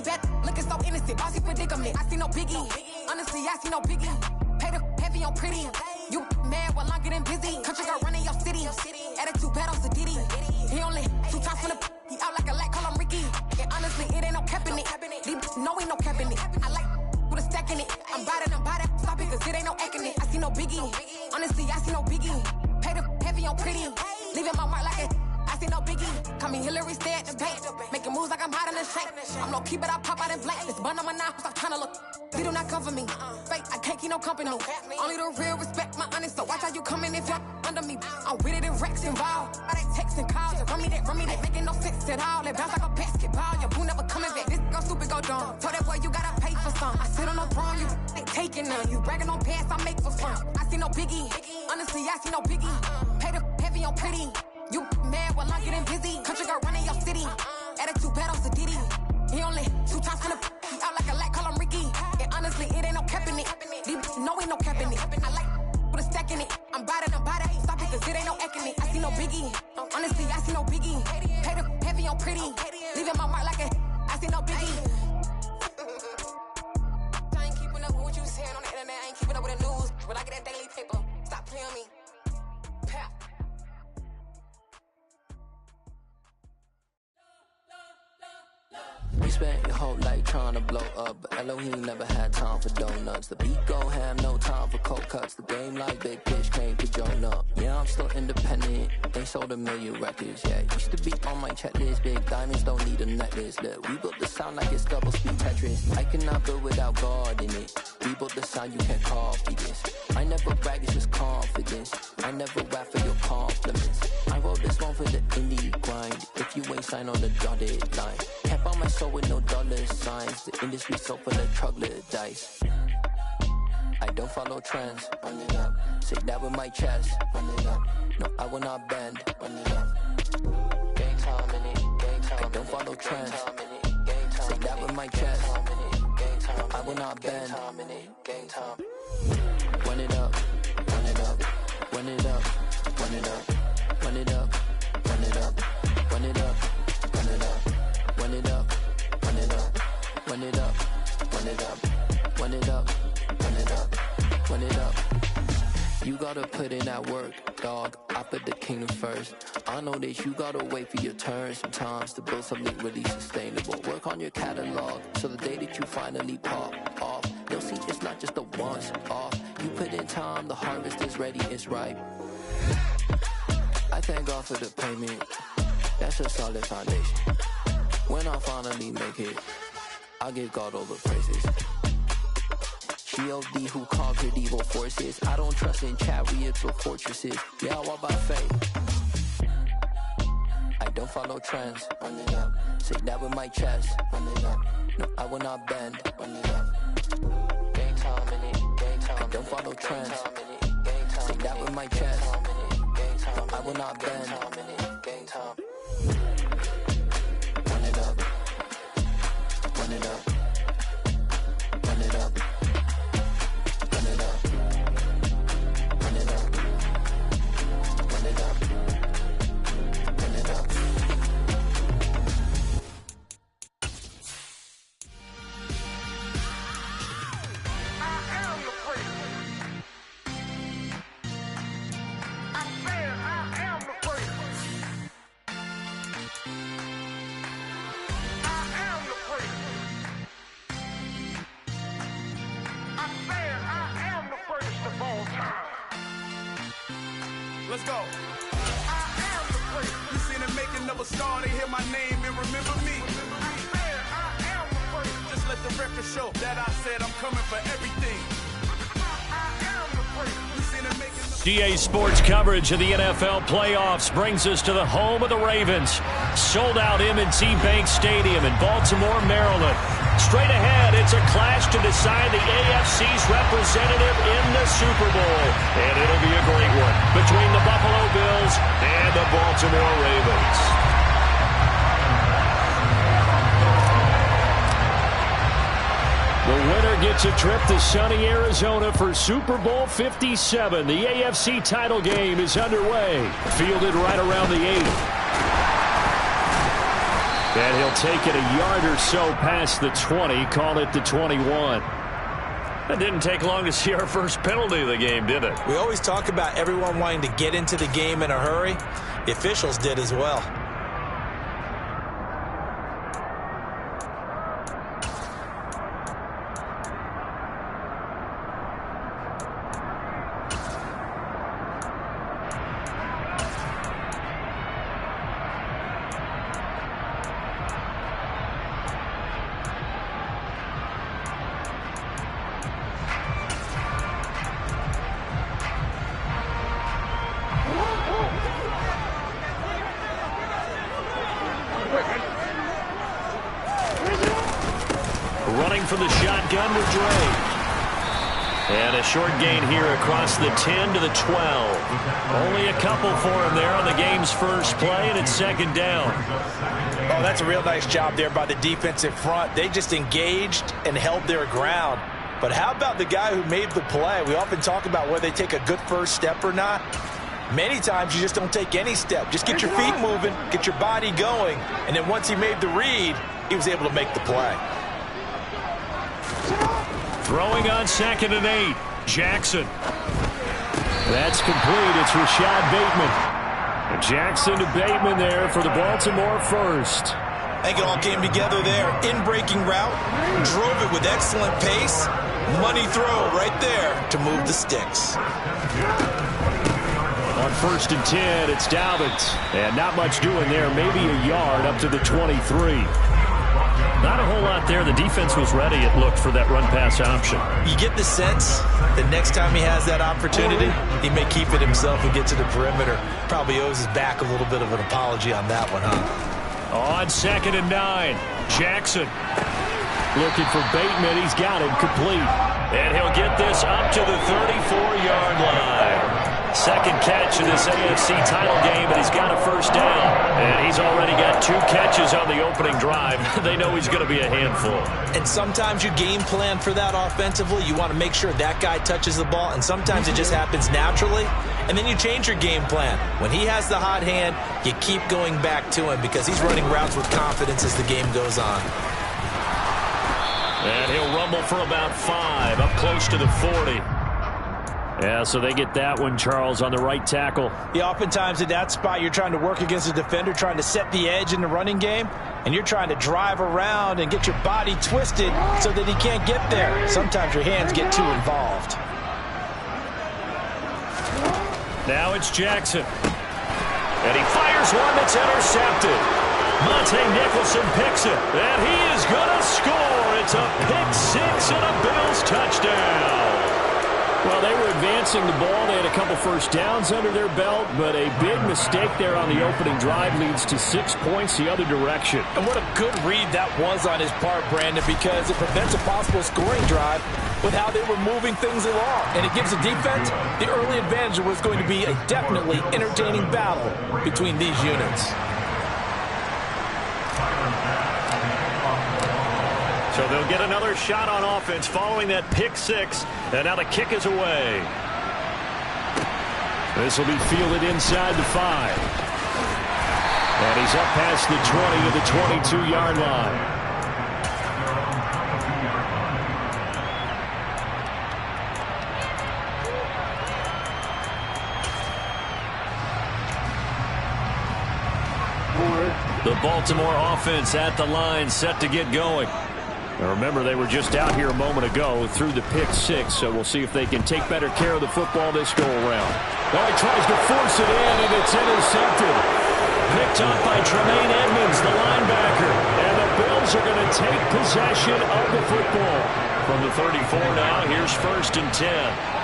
bad, looking so innocent, bossy predicament. I see no biggie, honestly, I see no biggie. Pay the heavy on pretty. You mad while I'm getting busy. Country girl running your city. Attitude bad on Sadiddy. He only 2 times from the he out like a light, call him Ricky. And honestly, it ain't no cap in it. These no ain't no cap in it. I like with a stack in it. I'm bout it, stop it, cause it ain't no acting it. I see no biggie. Honestly, I see no biggie. Pay the heavy on pretty. Leaving my mark like it. I see no biggie. Call me Hillary, stay at the bank. Making moves like I'm hot in the shank. I'm no keep it, I pop out in blank. This bun on my knife, stop trying to look. They do not come for me. Fake, I can't keep no company. Only the real respect my honest. So watch how you coming if you're under me. I'm with it in Rex involved. I they text and calls. Run me that, making no sense at all. They bounce like a basketball. Your boo never coming back. This go stupid, go dumb. Told that boy you gotta pay for some. I sit on no throne, you ain't taking none. You bragging on pants, I make for fun. I see no biggie. Honestly, I see no biggie. Pay the heavy on pretty. You mad while I'm getting busy. Country girl running your city. Attitude bad on Sadiddy. He only 2 times from the he out like a light, call him Ricky. And honestly, it ain't no cap in it. These no ain't no cap in it. I like with a stack in it. I'm bout it, stop it, cause it ain't no acting it. I see no biggie. Honestly, I see no biggie. Pay the heavy on pretty. Leaving my mark like it. I see no biggie. I ain't keeping up with what you saying on the internet. I ain't keeping up with the news. But I get that daily paper. Stop playing me. Pap. We spent your whole life trying to blow up, but Elohim never had time for donuts. The beat go ham, no time for cold cuts. The game like Big Pitch came to join up. Yeah, I'm still independent. They sold 1 million records. Yeah, used to be on my checklist. Big diamonds don't need a necklace. Look, we built the sound like it's double speed Tetris. I cannot build without God in it. We built the sound, you can't copy this. I never brag, it's just confidence. I never rap for your compliments. I wrote this one for the indie grind. If you ain't signed on the dotted line, can't buy my soul with no dollar signs. The industry so full of troglodytes. I don't follow trends. Run it up. Say that with my chest. Run it up. No, I will not bend. Run it up. Gang time in it. Gang time. I don't follow trends. Say that with my chest. No, I will not bend. Gang time. Run it up. Run it up. Run it up. Run it up. Run it up. Run it up. Run it up. Run it up. Run it up. Run it up. Run it up. Run it up. Run it up. Run it up. Run it up. You gotta put in that work, dog. I put the kingdom first. I know that you gotta wait for your turn sometimes to build something really sustainable. Work on your catalog so the day that you finally pop off, they'll see it's not just a once off. You put in time, the harvest is ready, it's ripe. I thank God for the payment. That's a solid foundation. When I finally make it, I give God all the praises. G.O.D. who conquered evil forces. I don't trust in chariots or fortresses. Yeah, I walk by faith. I don't follow trends. Run it up. Say that with my chest. Run it up. No, I will not bend. Run it up. Gang time in it. Gang time. I don't follow trends. Say that with my chest. No, I will not bend. Gang time. Run it up. Run it up. Run it up. Run it up. Run it up. Run it up. Run it up. I am the prince. I said I am the prince. I am the prince. I said I am the greatest of all time. Let's go. I am the prince. You seen the making of a star, they hear my name and remember me. I said I am the prince. Just let the record show that I said I'm coming for everything. I am the prince. You seen the making of GA Sports coverage of the NFL playoffs brings us to the home of the Ravens. Sold out M&T Bank Stadium in Baltimore, Maryland. Straight ahead, it's a clash to decide the AFC's representative in the Super Bowl. And it'll be a great one between the Buffalo Bills and the Baltimore Ravens. The winner gets a trip to sunny Arizona for Super Bowl 57. The AFC title game is underway. Fielded right around the 8. And he'll take it a yard or so past the 20, call it the 21. It didn't take long to see our first penalty of the game, did it? We always talk about everyone wanting to get into the game in a hurry. The officials did as well. Running for the shotgun with Dre. And a short gain here across the 10 to the 12. Only a couple for him there on the game's first play, and it's second down. Oh, that's a real nice job there by the defensive front. They just engaged and held their ground. But how about the guy who made the play? We often talk about whether they take a good first step or not. Many times you just don't take any step. Just get your feet moving, get your body going, and then once he made the read, he was able to make the play. Throwing on 2nd and 8. Jackson. That's complete. It's Rashad Bateman. Jackson to Bateman there for the Baltimore first. I think it all came together there. In-breaking route. Drove it with excellent pace. Money throw right there to move the sticks. On 1st and 10, it's Dobbins. And not much doing there. Maybe a yard up to the 23. Not a whole lot there. The defense was ready, it looked, for that run-pass option. You get the sense that next time he has that opportunity, he may keep it himself and get to the perimeter. Probably owes his back a little bit of an apology on that one, huh? On 2nd and 9, Jackson looking for Bateman. He's got him complete. And he'll get this up to the 34-yard line. Second catch in this AFC title game, and he's got a first down. And he's already got 2 catches on the opening drive. They know he's going to be a handful. And sometimes you game plan for that offensively. You want to make sure that guy touches the ball, and sometimes it just happens naturally. And then you change your game plan. When he has the hot hand, you keep going back to him because he's running routes with confidence as the game goes on. And he'll rumble for about 5, up close to the 40. Yeah, so they get that one, Charles, on the right tackle. Yeah, oftentimes in that spot, you're trying to work against a defender, trying to set the edge in the running game, and you're trying to drive around and get your body twisted so that he can't get there. Sometimes your hands get too involved. Now it's Jackson. And he fires one that's intercepted. Monte Nicholson picks it, and he is going to score. It's a pick 6 and a Bills touchdown. Well, they were advancing the ball. They had a couple first downs under their belt, but a big mistake there on the opening drive leads to 6 points the other direction. And what a good read that was on his part, Brandon, because it prevents a possible scoring drive with how they were moving things along. And it gives the defense the early advantage. Was going to be a definitely entertaining battle between these units. So they'll get another shot on offense following that pick 6. And now the kick is away. This will be fielded inside the 5. And he's up past the 20 to the 22-yard line. The Baltimore offense at the line, set to get going. Now remember, they were just out here a moment ago through the pick 6, so we'll see if they can take better care of the football this go-around. Oh, he tries to force it in, and it's intercepted. Picked up by Tremaine Edmonds, the linebacker. And the Bills are going to take possession of the football. From the 34 now, here's 1st and 10.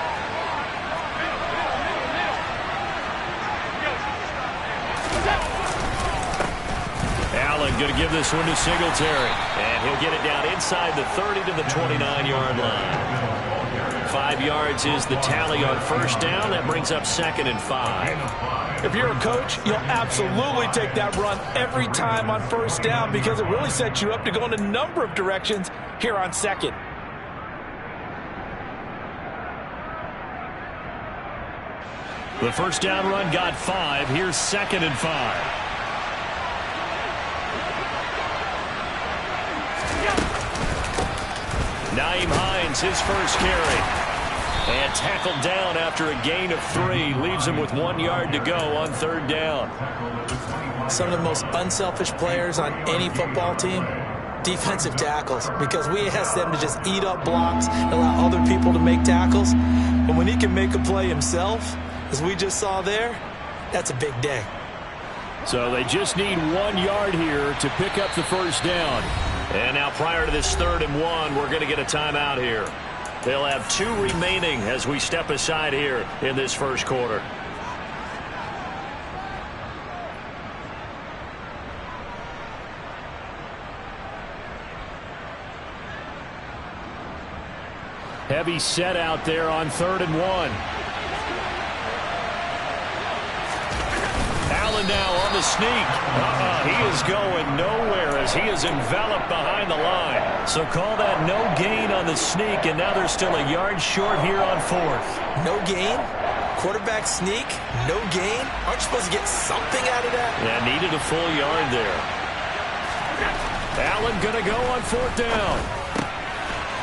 Allen going to give this one to Singletary. And he'll get it down inside the 30 to the 29-yard line. 5 yards is the tally on first down. That brings up 2nd and 5. If you're a coach, you'll absolutely take that run every time on first down because it really sets you up to go in a number of directions here on 2nd. The first down run got 5. Here's 2nd and 5. Nyheim Hines, his first carry. And tackled down after a gain of 3. Leaves him with 1 yard to go on 3rd down. Some of the most unselfish players on any football team, defensive tackles, because we ask them to just eat up blocks and allow other people to make tackles. But when he can make a play himself, as we just saw there, that's a big day. So they just need 1 yard here to pick up the first down. And now prior to this 3rd and 1, we're going to get a timeout here. They'll have 2 remaining as we step aside here in this first quarter. Heavy set out there on 3rd and 1. Allen now on the sneak. He is going nowhere as he is enveloped behind the line. So call that no gain on the sneak, and now they're still a yard short here on 4th. No gain? Quarterback sneak? No gain? Aren't you supposed to get something out of that? Yeah, needed a full yard there. Allen going to go on 4th down.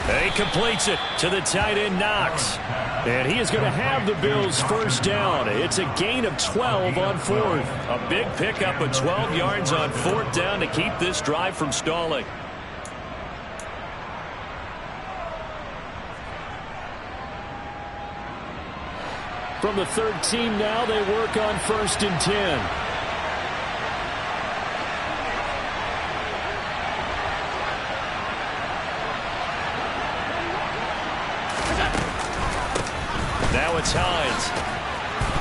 And he completes it to the tight end, Knox. And he is going to have the Bills' first down. It's a gain of 12 on 4th. A big pickup of 12 yards on 4th down to keep this drive from stalling. From the 3rd team now, they work on 1st and 10. Now it's Hines.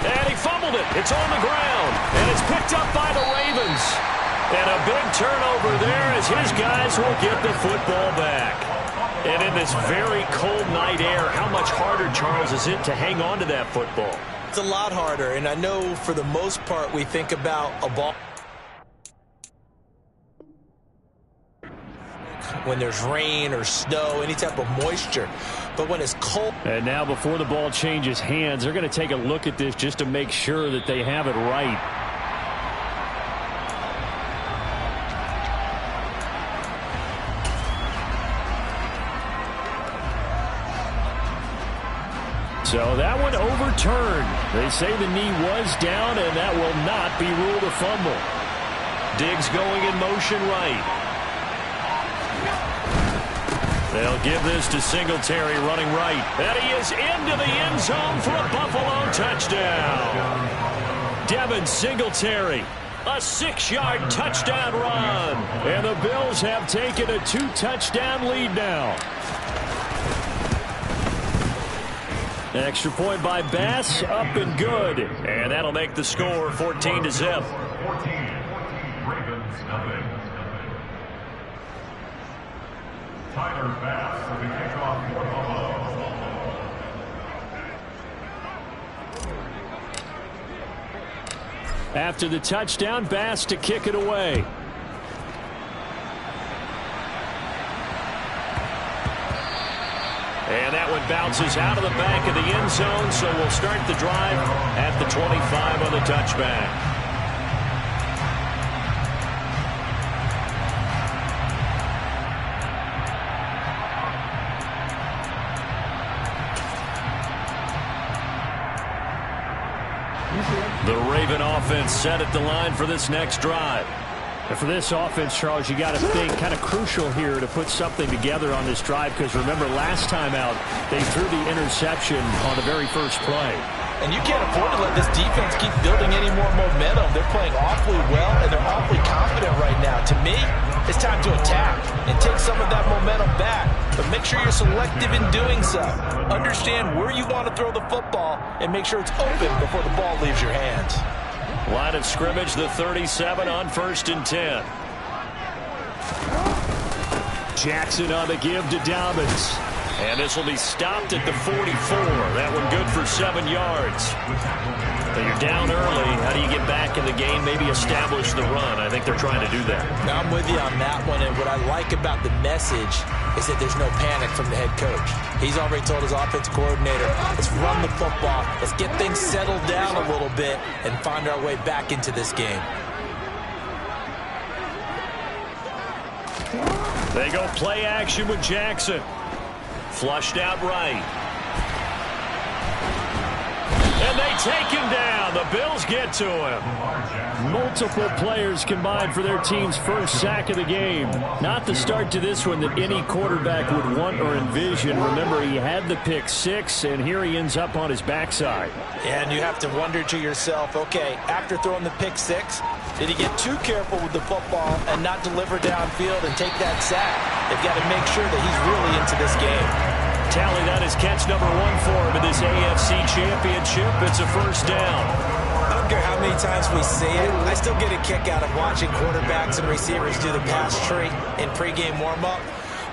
And he fumbled it. It's on the ground. And it's picked up by the Ravens. And a big turnover there as his guys will get the football back. And in this very cold night air, how much harder, Charles, is it to hang on to that football? It's a lot harder. And I know for the most part we think about a ball when there's rain or snow, any type of moisture. But when it's cold. And now before the ball changes hands, they're going to take a look at this just to make sure that they have it right. So that one overturned. They say the knee was down, and that will not be ruled a fumble. Diggs going in motion right. They'll give this to Singletary running right. And he is into the end zone for a Buffalo touchdown. Devin Singletary, a 6-yard touchdown run. And the Bills have taken a 2-touchdown lead now. Extra point by Bass, up and good. And that'll make the score 14-0. Tyler Bass for the kickoff for Buffalo. After the touchdown, Bass to kick it away. And that one bounces out of the back of the end zone, so we'll start the drive at the 25 on the touchback. The Raven offense set at the line for this next drive. And for this offense, Charles, you got to think kind of crucial here to put something together on this drive, because remember last time out they threw the interception on the very first play. And you can't afford to let this defense keep building any more momentum. They're playing awfully well, and they're awfully confident right now. To me, it's time to attack and take some of that momentum back. But make sure you're selective in doing so. Understand where you want to throw the football and make sure it's open before the ball leaves your hands. Line of scrimmage, the 37 on 1st and 10. Jackson on the give to Dobbins. And this will be stopped at the 44. That one good for 7 yards. But you're down early. How do you get back in the game? Maybe establish the run. I think they're trying to do that. Now I'm with you on that one. And what I like about the message is that there's no panic from the head coach. He's already told his offensive coordinator, let's run the football. Let's get things settled down a little bit and find our way back into this game. They go play action with Jackson. Flushed out right. And they take him down. The Bills get to him. Multiple players combined for their team's first sack of the game. Not the start to this one that any quarterback would want or envision. Remember, he had the pick six, and here he ends up on his backside. And you have to wonder to yourself, okay, after throwing the pick six, did he get too careful with the football and not deliver downfield and take that sack? They've got to make sure that he's really into this game. Tally, that is catch number 1 for him in this AFC Championship. It's a first down. I don't care how many times we see it. I still get a kick out of watching quarterbacks and receivers do the pass tree in pregame warm-up.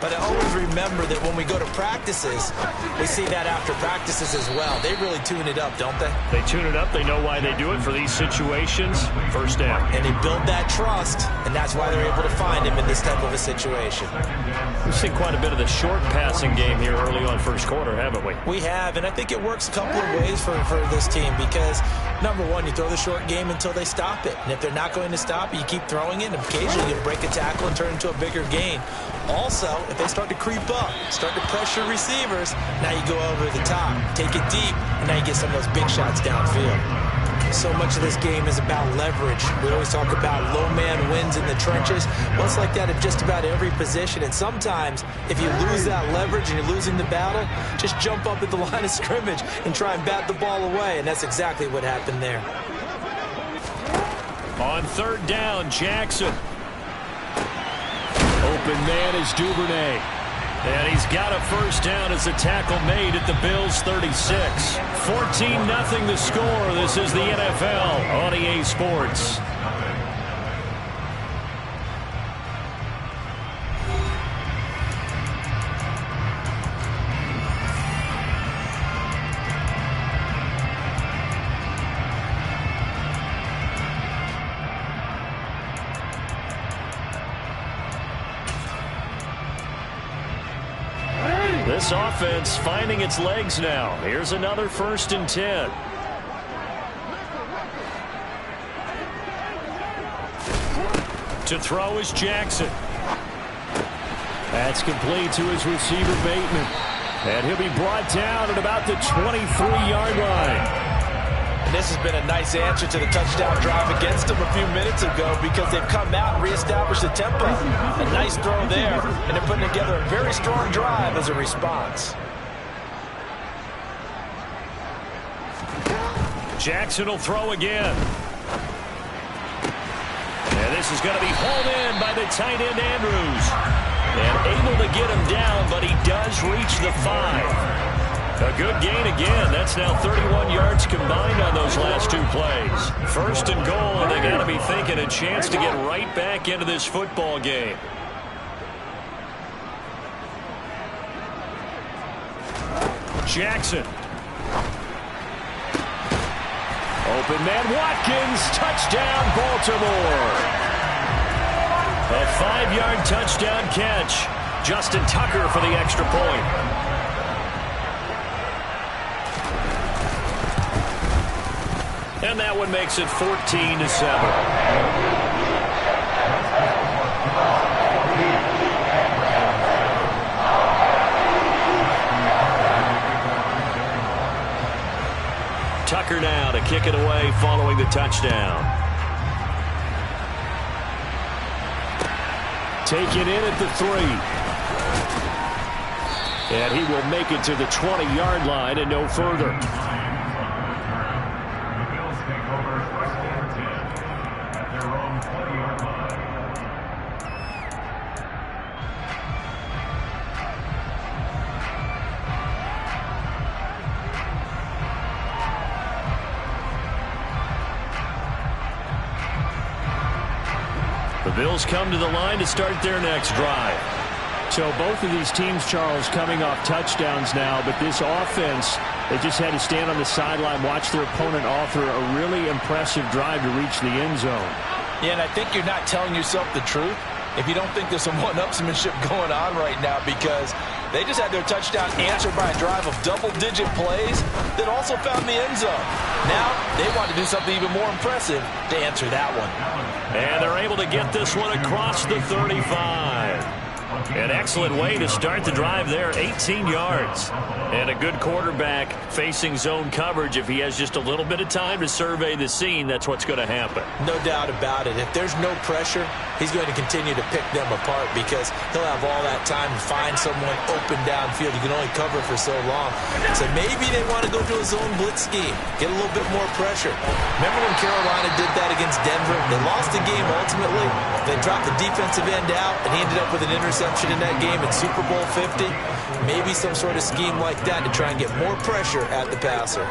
But I always remember that when we go to practices, we see that after practices as well. They really tune it up, don't they? They tune it up. They know why they do it for these situations. First down. And they build that trust, and that's why they're able to find him in this type of a situation. We've seen quite a bit of the short passing game here early on first quarter, haven't we? We have, and I think it works a couple of ways for this team because, number one, you throw the short game until they stop it. And if they're not going to stop it, you keep throwing it, and occasionally you break a tackle and turn it into a bigger gain. Also, if they start to creep up, start to pressure receivers, now you go over the top, take it deep, and now you get some of those big shots downfield. So much of this game is about leverage. We always talk about low man wins in the trenches. Well, it's like that at just about every position. And sometimes, if you lose that leverage and you're losing the battle, just jump up at the line of scrimmage and try and bat the ball away. And that's exactly what happened there. On third down, Jackson. Open man is Duvernay. And he's got a first down as a tackle made at the Bills' 36. 14-0 the score. This is the NFL on EA Sports. This offense finding its legs now. Here's another 1st and 10. To throw is Jackson. That's complete to his receiver, Bateman. And he'll be brought down at about the 23-yard line. This has been a nice answer to the touchdown drive against them a few minutes ago because they've come out and reestablished the tempo. A nice throw there, and they're putting together a very strong drive as a response. Jackson will throw again. And this is going to be hauled in by the tight end, Andrews. And able to get him down, but he does reach the 5. A good gain again. That's now 31 yards combined on those last 2 plays. 1st and goal, and they got to be thinking a chance to get right back into this football game. Jackson. Open man Watkins. Touchdown, Baltimore. A 5-yard touchdown catch. Justin Tucker for the extra point. And that one makes it 14-7. Tucker now to kick it away following the touchdown. Taken in at the 3. And he will make it to the 20-yard line and no further. The Bills come to the line to start their next drive. So both of these teams, Charles, coming off touchdowns now, but this offense, they just had to stand on the sideline, watch their opponent author a really impressive drive to reach the end zone. Yeah, and I think you're not telling yourself the truth if you don't think there's some one-upsmanship going on right now, because they just had their touchdown answered by a drive of double-digit plays that also found the end zone. Now they want to do something even more impressive to answer that one. And they're able to get this one across the 35. An excellent way to start the drive there, 18 yards. And a good quarterback facing zone coverage. If he has just a little bit of time to survey the scene, that's what's going to happen. No doubt about it. If there's no pressure, he's going to continue to pick them apart because he'll have all that time to find someone open downfield. You can only cover for so long. So maybe they want to go to a zone blitz scheme, get a little bit more pressure. Remember when Carolina did that against Denver? They lost the game ultimately. They dropped the defensive end out, and he ended up with an interception in that game in Super Bowl 50. Maybe some sort of scheme like that to try and get more pressure at the passer.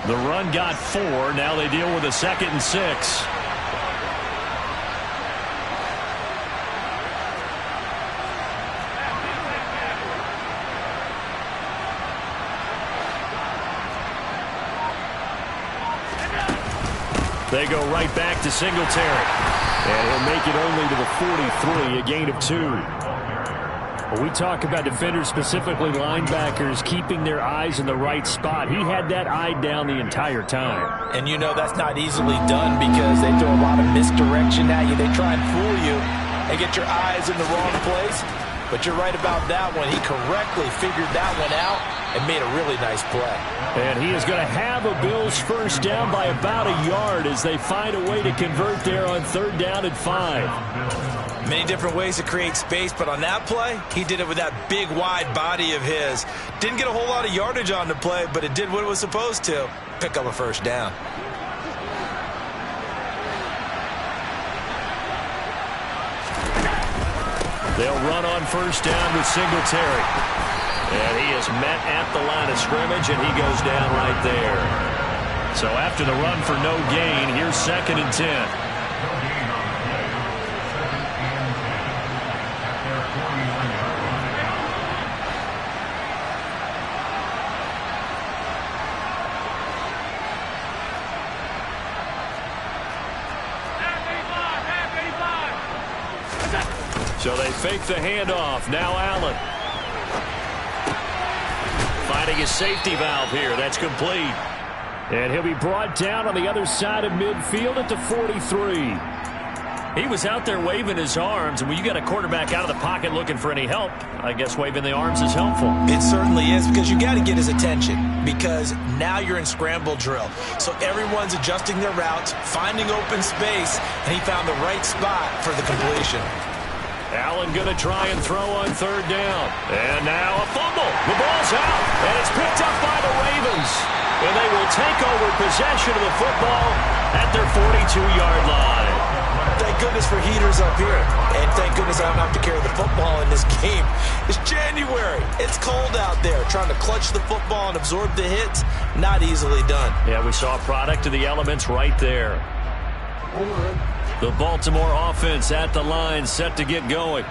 The run got 4. Now they deal with a 2nd and 6. They go right back to Singletary. And he'll make it only to the 43, a gain of 2. When we talk about defenders, specifically linebackers, keeping their eyes in the right spot, he had that eye down the entire time. And you know that's not easily done because they throw a lot of misdirection at you. They try and fool you and get your eyes in the wrong place. But you're right about that one. He correctly figured that one out and made a really nice play. And he is going to have a Bills first down by about a yard as they find a way to convert there on 3rd down and 5. Many different ways to create space, but on that play, he did it with that big, wide body of his. Didn't get a whole lot of yardage on the play, but it did what it was supposed to. Pick up a first down. They'll run on first down with Singletary. And he is met at the line of scrimmage, and he goes down right there. So after the run for no gain, here's 2nd and 10. So they fake the handoff. Now Allen. Finding his safety valve here. That's complete. And he'll be brought down on the other side of midfield at the 43. He was out there waving his arms, and when you got a quarterback out of the pocket looking for any help, I guess waving the arms is helpful. It certainly is, because you got to get his attention, because now you're in scramble drill. So everyone's adjusting their routes, finding open space, and he found the right spot for the completion. Allen going to try and throw on 3rd down. And now a fumble. The ball's out, and it's picked up by the Ravens. And they will take over possession of the football at their 42-yard line. Thank goodness for heaters up here. And thank goodness I don't have to carry the football in this game. It's January. It's cold out there. Trying to clutch the football and absorb the hits, not easily done. Yeah, we saw a product of the elements right there. The Baltimore offense at the line, set to get going.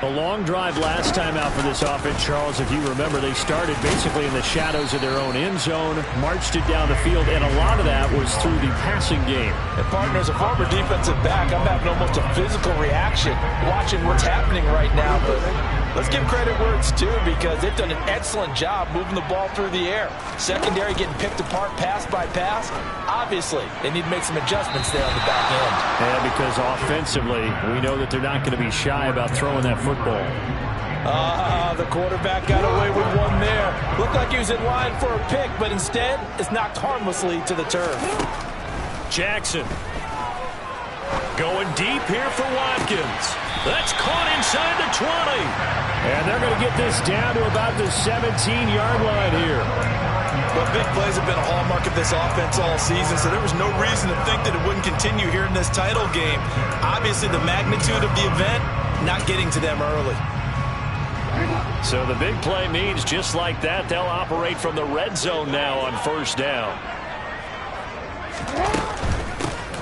A long drive last time out for this offense, Charles. If you remember, they started basically in the shadows of their own end zone, marched it down the field, and a lot of that was through the passing game. And partner, as a former defensive back, I'm having almost a physical reaction watching what's happening right now. But let's give credit where it's due, because they've done an excellent job moving the ball through the air. Secondary getting picked apart pass by pass. Obviously, they need to make some adjustments there on the back end. Yeah, because offensively, we know that they're not going to be shy about throwing that football. The quarterback got away with one there. Looked like he was in line for a pick, but instead, it's knocked harmlessly to the turf. Jackson going deep here for Watkins. That's caught inside the 20. And they're going to get this down to about the 17-yard line here. Well, big plays have been a hallmark of this offense all season, so there was no reason to think that it wouldn't continue here in this title game. Obviously, the magnitude of the event not getting to them early. So the big play means just like that, they'll operate from the red zone now on first down.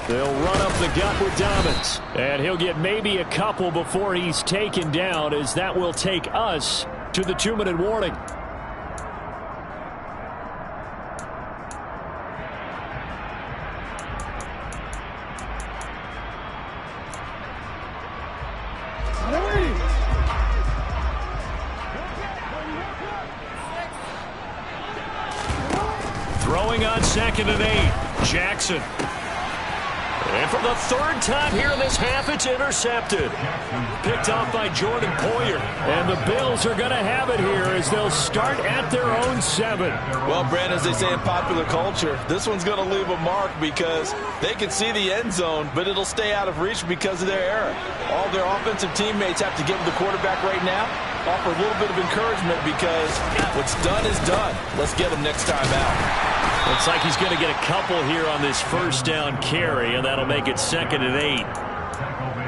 They'll run up the gut with Dobbins. And he'll get maybe a couple before he's taken down, as that will take us to the 2-minute warning. throwing on 2nd and 8. Jackson. And for the third time here in this half, it's intercepted. Picked off by Jordan Poyer. And the Bills are going to have it here as they'll start at their own 7. Well, Brand, as they say in popular culture, this one's going to leave a mark because they can see the end zone, but it'll stay out of reach because of their error. All their offensive teammates have to get with the quarterback right now, offer a little bit of encouragement because what's done is done. Let's get them next time out. Looks like he's going to get a couple here on this first down carry, and that'll make it 2nd and 8.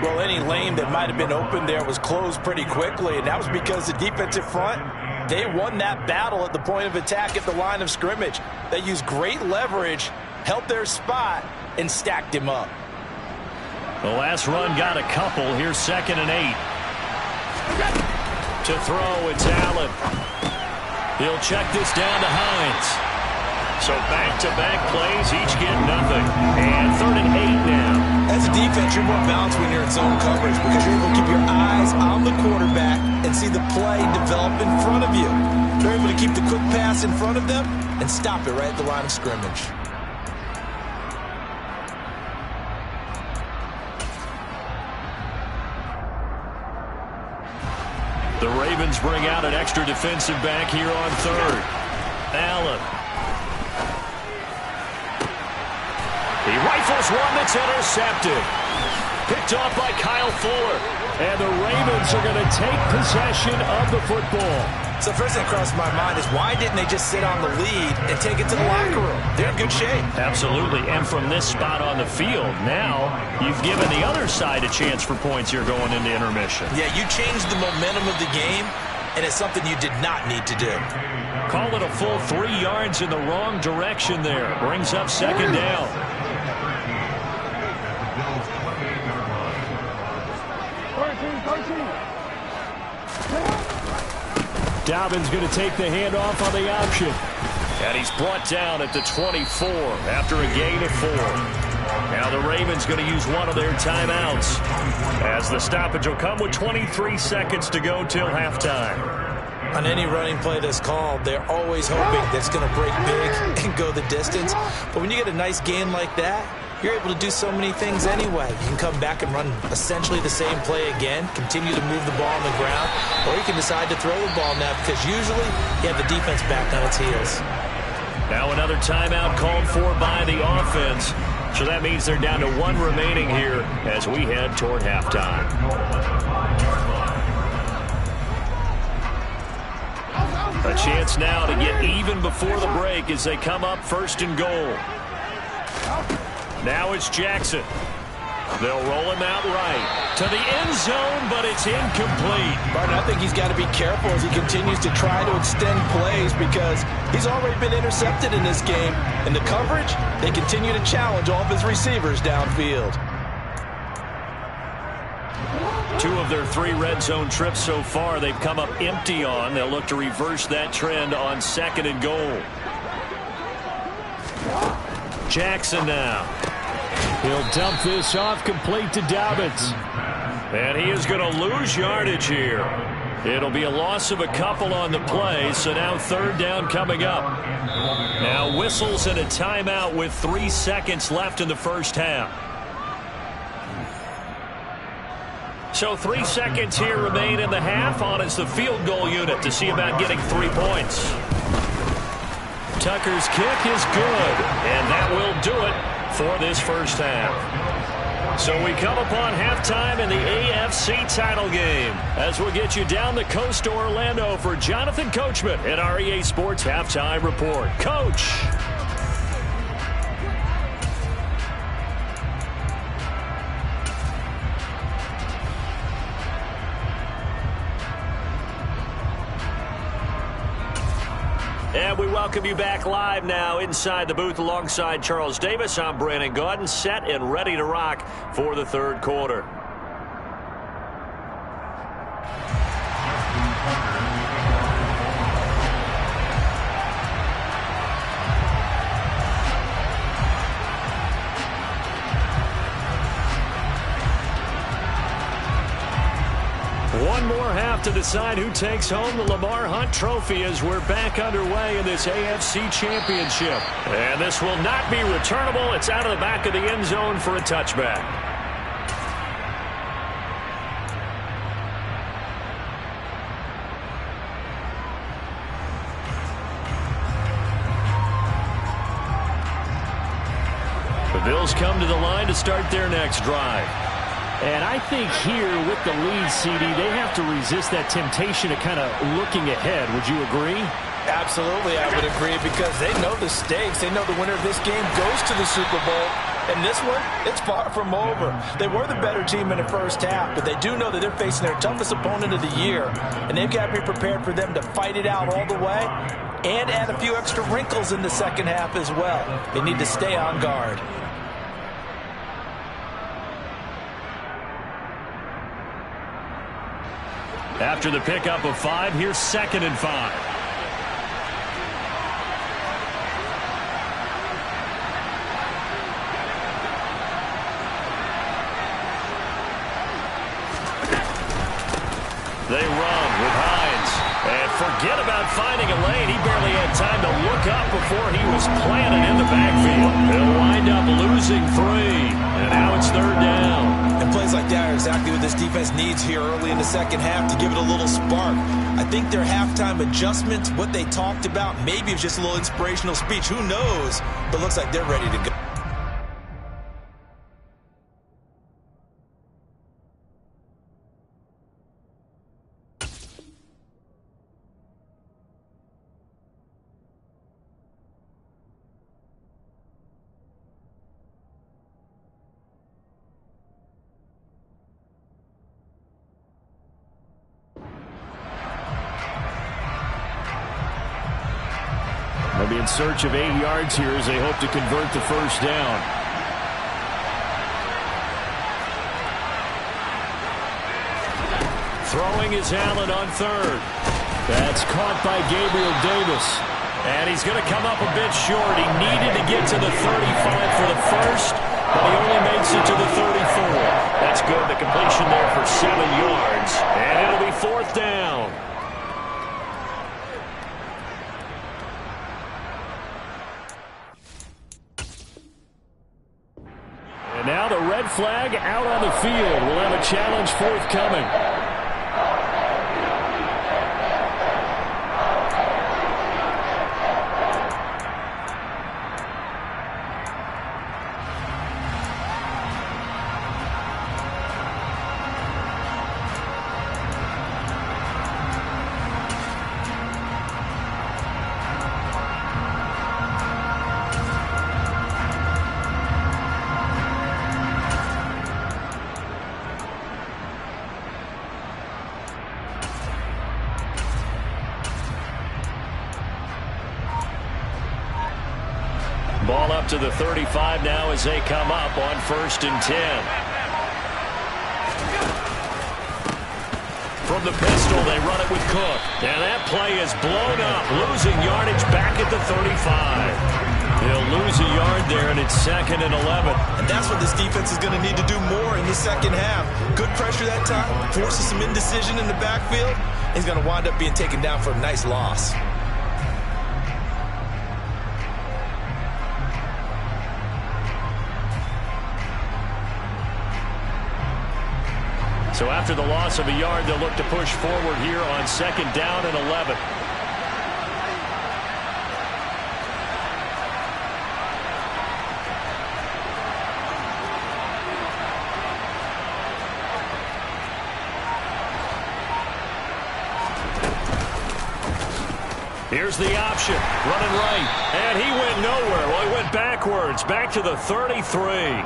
Well, any lane that might have been open there was closed pretty quickly, and that was because the defensive front, they won that battle at the point of attack at the line of scrimmage. They used great leverage, held their spot, and stacked him up. The last run got a couple. Here's 2nd and 8. To throw, it's Allen. He'll check this down to Hines. So back-to-back plays, each get nothing. And 3rd and 8 now. As a defense, you're more balanced when you're in zone coverage because you're able to keep your eyes on the quarterback and see the play develop in front of you. You're able to keep the quick pass in front of them and stop it right at the line of scrimmage. The Ravens bring out an extra defensive back here on 3rd. Allen. He rifles one that's intercepted. Picked off by Kyle Fuller. And the Ravens are going to take possession of the football. So first thing that crossed my mind is why didn't they just sit on the lead and take it to the locker room? They're in good shape. Absolutely. And from this spot on the field, now you've given the other side a chance for points here going into intermission. Yeah, you changed the momentum of the game, and it's something you did not need to do. Call it a full 3 yards in the wrong direction there. Brings up 2nd down. Dobbins going to take the handoff on the option. And he's brought down at the 24 after a gain of 4. Now the Ravens going to use one of their timeouts as the stoppage will come with 23 seconds to go till halftime. On any running play that's called, they're always hoping that it's going to break big and go the distance. But when you get a nice gain like that, you're able to do so many things anyway. You can come back and run essentially the same play again, continue to move the ball on the ground, or you can decide to throw the ball now because usually you have the defense back on its heels. Now another timeout called for by the offense. So that means they're down to 1 remaining here as we head toward halftime. A chance now to get even before the break as they come up 1st and goal. Now it's Jackson. They'll roll him out right to the end zone, but it's incomplete. Martin, I think he's got to be careful as he continues to try to extend plays because he's already been intercepted in this game. And the coverage, they continue to challenge all of his receivers downfield. 2 of their 3 red zone trips so far they've come up empty on. They'll look to reverse that trend on 2nd and goal. Jackson now. He'll dump this off complete to Dobbins. And he is going to lose yardage here. It'll be a loss of a couple on the play, so now 3rd down coming up. Now whistles and a timeout with 3 seconds left in the first half. So 3 seconds here remain in the half. On is the field goal unit to see about getting 3 points. Tucker's kick is good, and that will do it for this first half. So we come upon halftime in the AFC title game as we'll get you down the coast to Orlando for Jonathan Coachman at our EA Sports Halftime Report. Coach. And we welcome you back live now inside the booth alongside Charles Davis. I'm Brandon Gaudin, set and ready to rock for the 3rd quarter. One more half to decide who takes home the Lamar Hunt Trophy as we're back underway in this AFC Championship. And this will not be returnable. It's out of the back of the end zone for a touchback. The Bills come to the line to start their next drive. And I think here with the lead, CD, they have to resist that temptation of kind of looking ahead. Would you agree? Absolutely, I would agree, because they know the stakes. They know the winner of this game goes to the Super Bowl. And this one, it's far from over. They were the better team in the first half, but they do know that they're facing their toughest opponent of the year. And they've got to be prepared for them to fight it out all the way and add a few extra wrinkles in the second half as well. They need to stay on guard. After the pickup of 5, here's 2nd and 5. They run with Hines. And forget about finding a lane. He barely had time to look up before he was planted in the backfield. They'll wind up losing 3. And now it's 3rd down. And plays like that are exactly what this defense needs here early in the second half to give it a little spark. I think their halftime adjustments, what they talked about, maybe it's just a little inspirational speech. Who knows? But looks like they're ready to go. They'll be in search of 8 yards here as they hope to convert the first down. Throwing is Allen on 3rd. That's caught by Gabriel Davis. And he's going to come up a bit short. He needed to get to the 35 for the first, but he only makes it to the 34. That's good. The completion there for 7 yards. And it'll be 4th down. And now the red flag out on the field. We'll have a challenge forthcoming. Ball up to the 35 now as they come up on 1st and 10. From the pistol, they run it with Cook. And that play is blown up, losing yardage back at the 35. They'll lose a yard there, and it's 2nd and 11. And that's what this defense is going to need to do more in the second half. Good pressure that time, forces some indecision in the backfield. He's going to wind up being taken down for a nice loss. So after the loss of a yard, they'll look to push forward here on 2nd down and 11. Here's the option, running right, and he went nowhere. Well, he went backwards, back to the 33.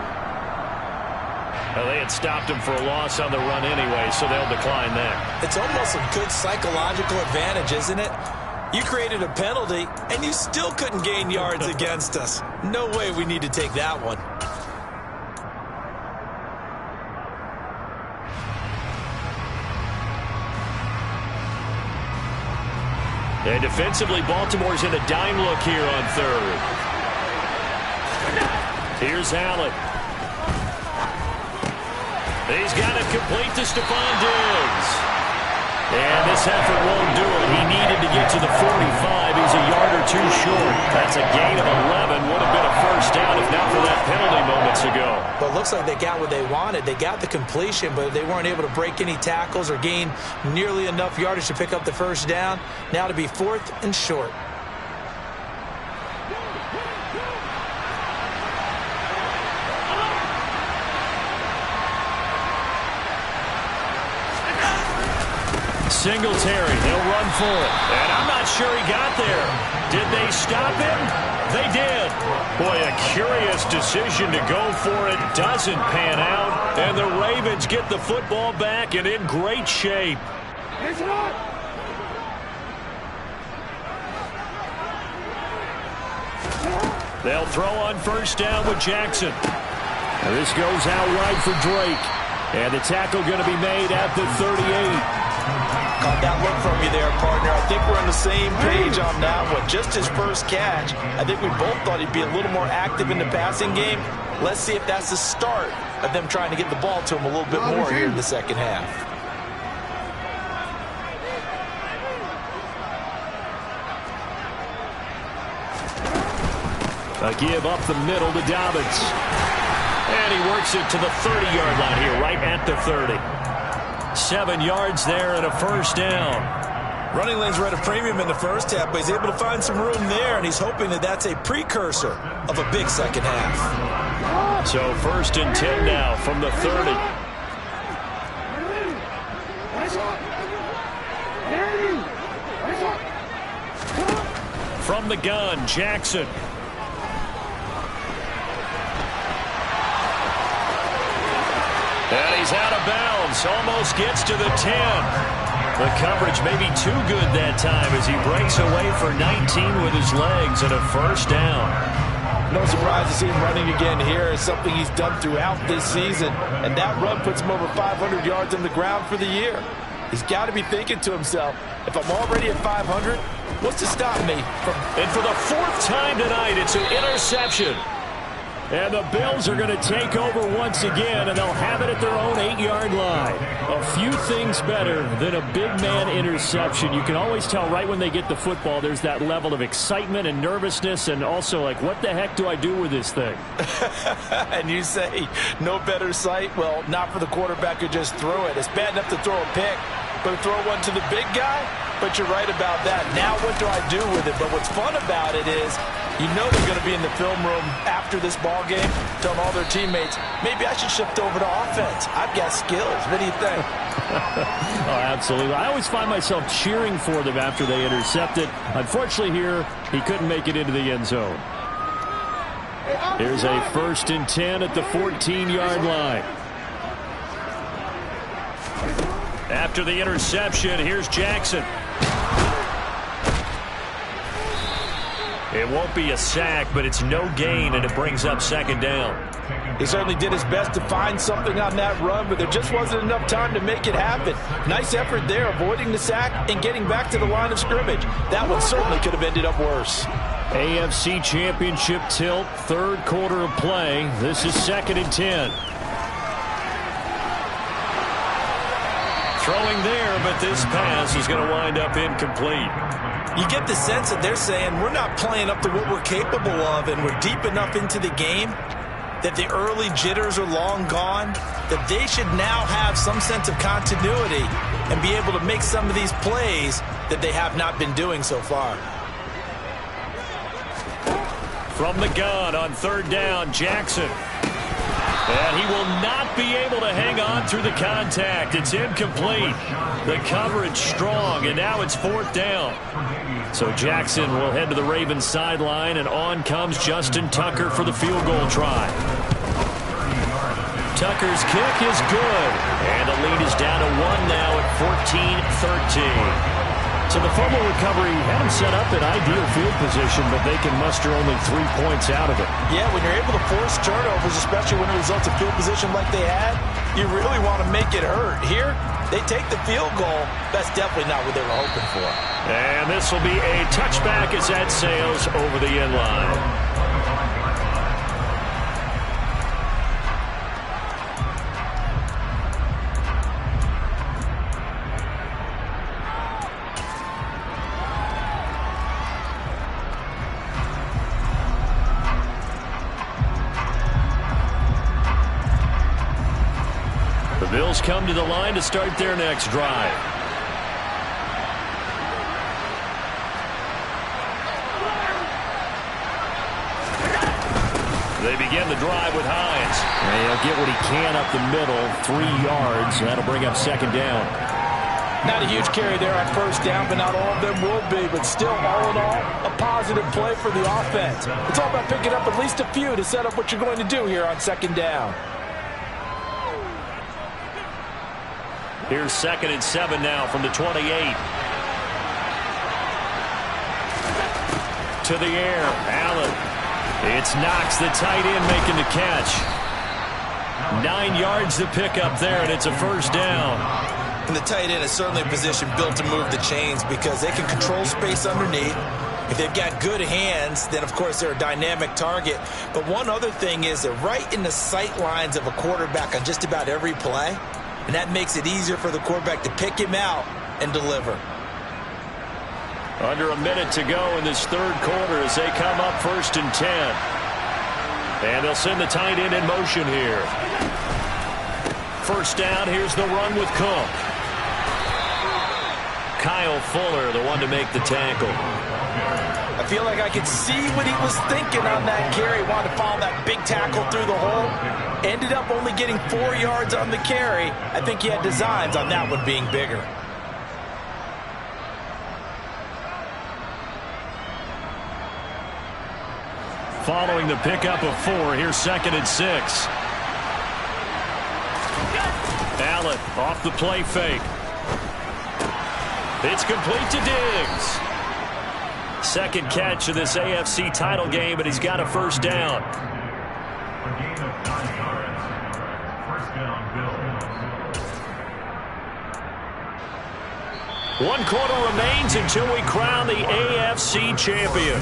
Well, they had stopped him for a loss on the run anyway, so they'll decline that. It's almost a good psychological advantage, isn't it? You created a penalty, and you still couldn't gain yards against us. No way we need to take that one. And defensively, Baltimore's in a dime look here on 3rd. Here's Allen. He's got it complete to Stephon Diggs. This effort won't do it. He needed to get to the 45. He's a yard or two short. That's a gain of 11. Would have been a first down if not for that penalty moments ago. But it looks like they got what they wanted. They got the completion, but they weren't able to break any tackles or gain nearly enough yardage to pick up the first down. Now to be 4th and short. Singletary, they'll run for it. And I'm not sure he got there. Did they stop him? They did. Boy, a curious decision to go for it. Doesn't pan out. And the Ravens get the football back and in great shape. They'll throw on first down with Jackson. And this goes out wide for Drake. And the tackle going to be made at the 38. Caught that look from you there, partner. I think we're on the same page on that one. Just his first catch. I think we both thought he'd be a little more active in the passing game. Let's see if that's the start of them trying to get the ball to him a little bit more here in the second half. A give up the middle to Dobbins. And he works it to the 30-yard line here, right at the 30. 7 yards there and a first down. Running lanes were at a premium in the first half, but he's able to find some room there, and he's hoping that that's a precursor of a big second half. So 1st and 10 now from the 30. From the gun, Jackson. And he's out of bounds. Almost gets to the 10. The coverage may be too good that time as he breaks away for 19 with his legs and a first down. No surprise to see him running again here. It's something he's done throughout this season. And that run puts him over 500 yards on the ground for the year. He's got to be thinking to himself, if I'm already at 500, what's to stop me from... And for the 4th time tonight, it's an interception. And the Bills are going to take over once again, and they'll have it at their own 8-yard line. A few things better than a big man interception. You can always tell right when they get the football, there's that level of excitement and nervousness, and also like, what the heck do I do with this thing? And you say, no better sight? Well, not for the quarterback who just threw it. It's bad enough to throw a pick, but to throw one to the big guy? But you're right about that. Now what do I do with it? But what's fun about it is, you know they're going to be in the film room after this ball game, telling all their teammates, maybe I should shift over to offense. I've got skills. What do you think? Oh, absolutely. I always find myself cheering for them after they intercept it. Unfortunately here, he couldn't make it into the end zone. Here's a 1st and 10 at the 14-yard line. After the interception, here's Jackson. It won't be a sack, but it's no gain, and it brings up 2nd down. He certainly did his best to find something on that run, but there just wasn't enough time to make it happen. Nice effort there, avoiding the sack and getting back to the line of scrimmage. That one certainly could have ended up worse. AFC Championship tilt, 3rd quarter of play. This is 2nd and 10. Throwing there, but this pass is going to wind up incomplete. You get the sense that they're saying we're not playing up to what we're capable of, and we're deep enough into the game that the early jitters are long gone, that they should now have some sense of continuity and be able to make some of these plays that they have not been doing so far. From the gun on 3rd down, Jackson. And he will not be able to hang on through the contact. It's incomplete. The coverage strong, and now it's 4th down. So Jackson will head to the Ravens sideline, and on comes Justin Tucker for the field goal try. Tucker's kick is good, and the lead is down to 1 now at 14-13. So the fumble recovery had him set up in ideal field position, but they can muster only 3 points out of it. Yeah, when you're able to force turnovers, especially when it results in field position like they had, you really want to make it hurt. Here, they take the field goal. That's definitely not what they were hoping for. And this will be a touchback as that sails over the end line. Bills come to the line to start their next drive. They begin the drive with Hines. And he'll get what he can up the middle, 3 yards. That'll bring up second down. Not a huge carry there on first down, but not all of them will be. But still, all in all, a positive play for the offense. It's all about picking up at least a few to set up what you're going to do here on second down. Here's 2nd and 7 now from the 28. To the air, Allen. It's Knox, the tight end, making the catch. 9 yards to pick up there, and it's a first down. And the tight end is certainly a position built to move the chains because they can control space underneath. If they've got good hands, then, of course, they're a dynamic target. But one other thing is they're right in the sight lines of a quarterback on just about every play, and that makes it easier for the quarterback to pick him out and deliver. Under a minute to go in this third quarter as they come up 1st and 10. And they'll send the tight end in motion here. First down, here's the run with Cook. Kyle Fuller, the one to make the tackle. I feel like I could see what he was thinking on that carry. Wanted to follow that big tackle through the hole. Ended up only getting 4 yards on the carry. I think he had designs on that one being bigger. Following the pickup of 4, here's 2nd and 6. Allen off the play fake. It's complete to Diggs. Second catch of this AFC title game, and he's got a first down. A gain of 9 yards. First down, Bills. 1 quarter remains until we crown the AFC champion.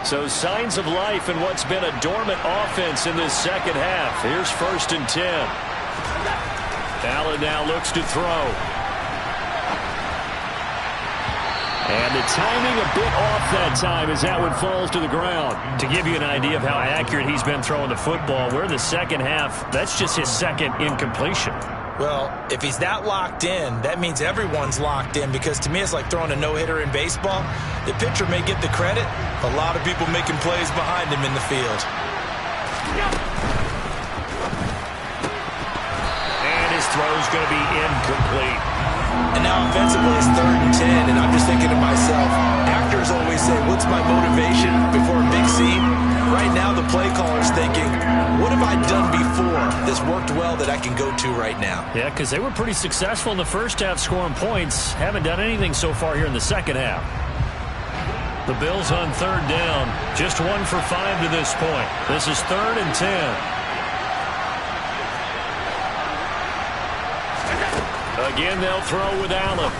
So signs of life in what's been a dormant offense in this second half. Here's 1st and 10. Allen now looks to throw. And the timing a bit off that time as that one falls to the ground. To give you an idea of how accurate he's been throwing the football, we're in the second half. That's just his second incompletion. Well, if he's not locked in, that means everyone's locked in, because to me it's like throwing a no-hitter in baseball. The pitcher may get the credit, a lot of people making plays behind him in the field. And his throw's going to be incomplete. And now offensively it's 3rd and 10, and I'm just thinking to myself, actors always say, what's my motivation before a big scene? Right now the play caller's thinking, what have I done before this worked well that I can go to right now? Yeah, because they were pretty successful in the first half scoring points. Haven't done anything so far here in the second half. The Bills on 3rd down. Just 1 for 5 to this point. This is 3rd and 10. Again, they'll throw with Allen.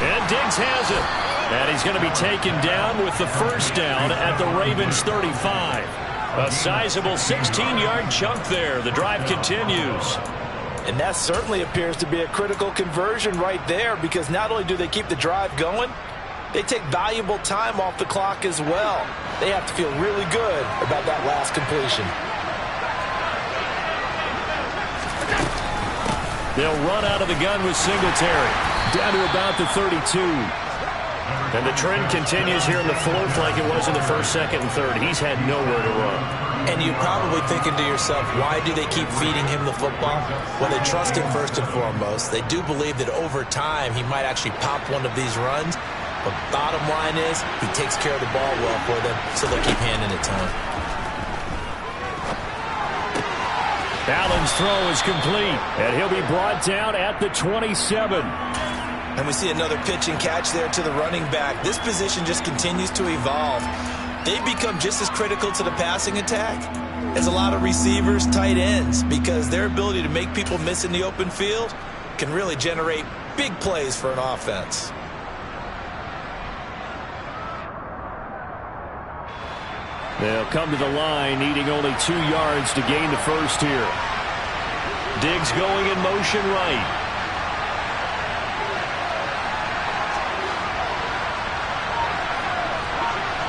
And Diggs has it. And he's going to be taken down with the first down at the Ravens 35. A sizable 16-yard chunk there. The drive continues. And that certainly appears to be a critical conversion right there, because not only do they keep the drive going, they take valuable time off the clock as well. They have to feel really good about that last completion. They'll run out of the gun with Singletary. Down to about the 32. And the trend continues here in the fourth like it was in the first, second, and third. He's had nowhere to run. And you're probably thinking to yourself, why do they keep feeding him the football? Well, they trust him first and foremost. They do believe that over time he might actually pop one of these runs. But bottom line is, he takes care of the ball well for them, so they'll keep handing it to him. Allen's throw is complete, and he'll be brought down at the 27. And we see another pitch and catch there to the running back. This position just continues to evolve. They become just as critical to the passing attack as a lot of receivers, tight ends, because their ability to make people miss in the open field can really generate big plays for an offense. They'll come to the line, needing only 2 yards to gain the first here. Diggs going in motion right.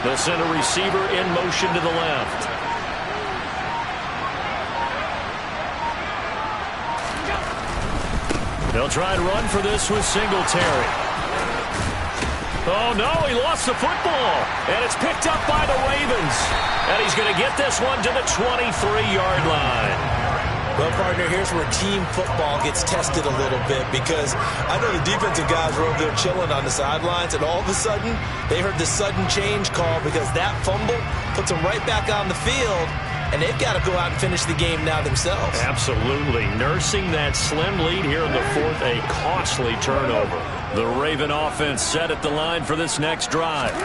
They'll send a receiver in motion to the left. They'll try and run for this with Singletary. Oh, no, he lost the football. And it's picked up by the Ravens. And he's going to get this one to the 23-yard line. Well, partner, here's where team football gets tested a little bit, because I know the defensive guys were over there chilling on the sidelines, and all of a sudden, they heard the sudden change call because that fumble puts them right back on the field, and they've got to go out and finish the game now themselves. Absolutely. Nursing that slim lead here in the fourth, a costly turnover. The Raven offense set at the line for this next drive.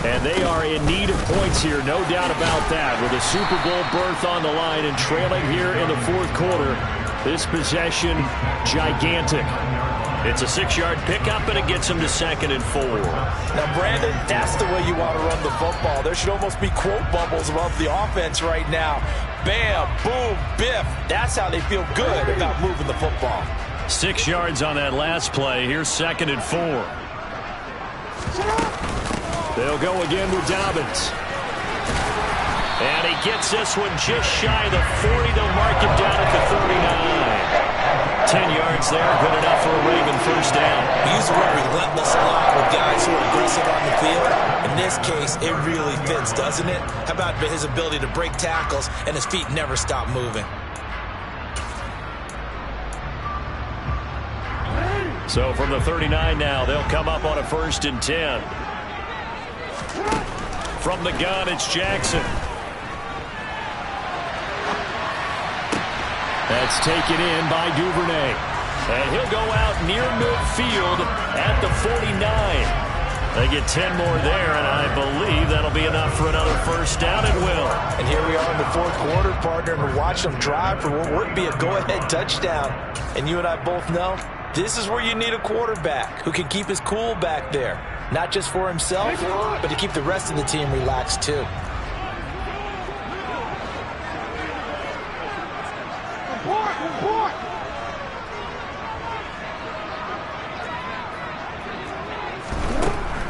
And they are in need of points here, no doubt about that. With a Super Bowl berth on the line and trailing here in the fourth quarter, this possession, gigantic. It's a 6-yard pickup, and it gets him to 2nd and 4. Now, Brandon, that's the way you want to run the football. There should almost be quote bubbles above the offense right now. Bam, boom, biff. That's how they feel good about moving the football. 6 yards on that last play. Here's 2nd and 4. They'll go again with Dobbins. And he gets this one just shy of the 40. They'll mark him down at the 39. 10 yards there, good enough for a Raven first down. We use the word relentless a lot with guys who are aggressive on the field. In this case, it really fits, doesn't it? How about his ability to break tackles and his feet never stop moving? So from the 39 now, they'll come up on a 1st and 10. From the gun, it's Jackson. That's taken in by Duvernay. And he'll go out near midfield at the 49. They get 10 more there, and I believe that'll be enough for another first down. It will. And here we are in the fourth quarter, partner, and watch them drive for what would be a go-ahead touchdown. And you and I both know this is where you need a quarterback who can keep his cool back there. Not just for himself, but to keep the rest of the team relaxed too.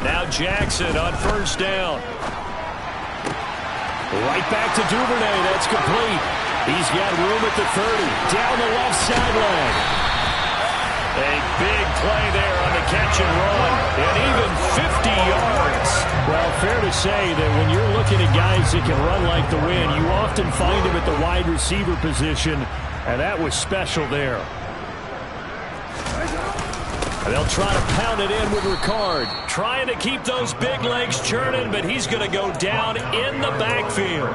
Now Jackson on first down. Right back to Duvernay. That's complete. He's got room at the 30. Down the left sideline. A big play there on the catch and run. And even 50 yards. Well, fair to say that when you're looking at guys that can run like the wind, you often find them at the wide receiver position. And that was special there. They'll try to pound it in with Ricard. Trying to keep those big legs churning, but he's going to go down in the backfield.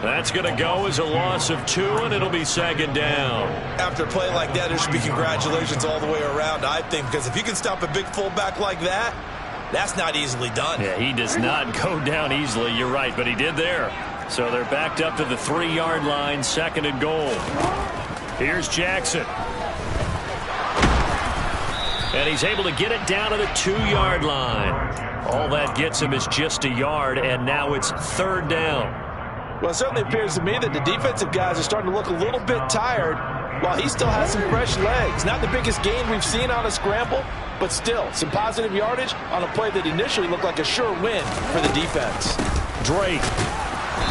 That's going to go as a loss of 2, and it'll be 2nd down. After a play like that, there should be congratulations all the way around, I think, because if you can stop a big fullback like that, that's not easily done. Yeah, he does not go down easily. You're right, but he did there. So they're backed up to the 3-yard line, 2nd and goal. Here's Jackson. And he's able to get it down to the 2-yard line. All that gets him is just a yard, and now it's 3rd down. Well, it certainly appears to me that the defensive guys are starting to look a little bit tired while he still has some fresh legs. Not the biggest gain we've seen on a scramble, but still some positive yardage on a play that initially looked like a sure win for the defense. Drake.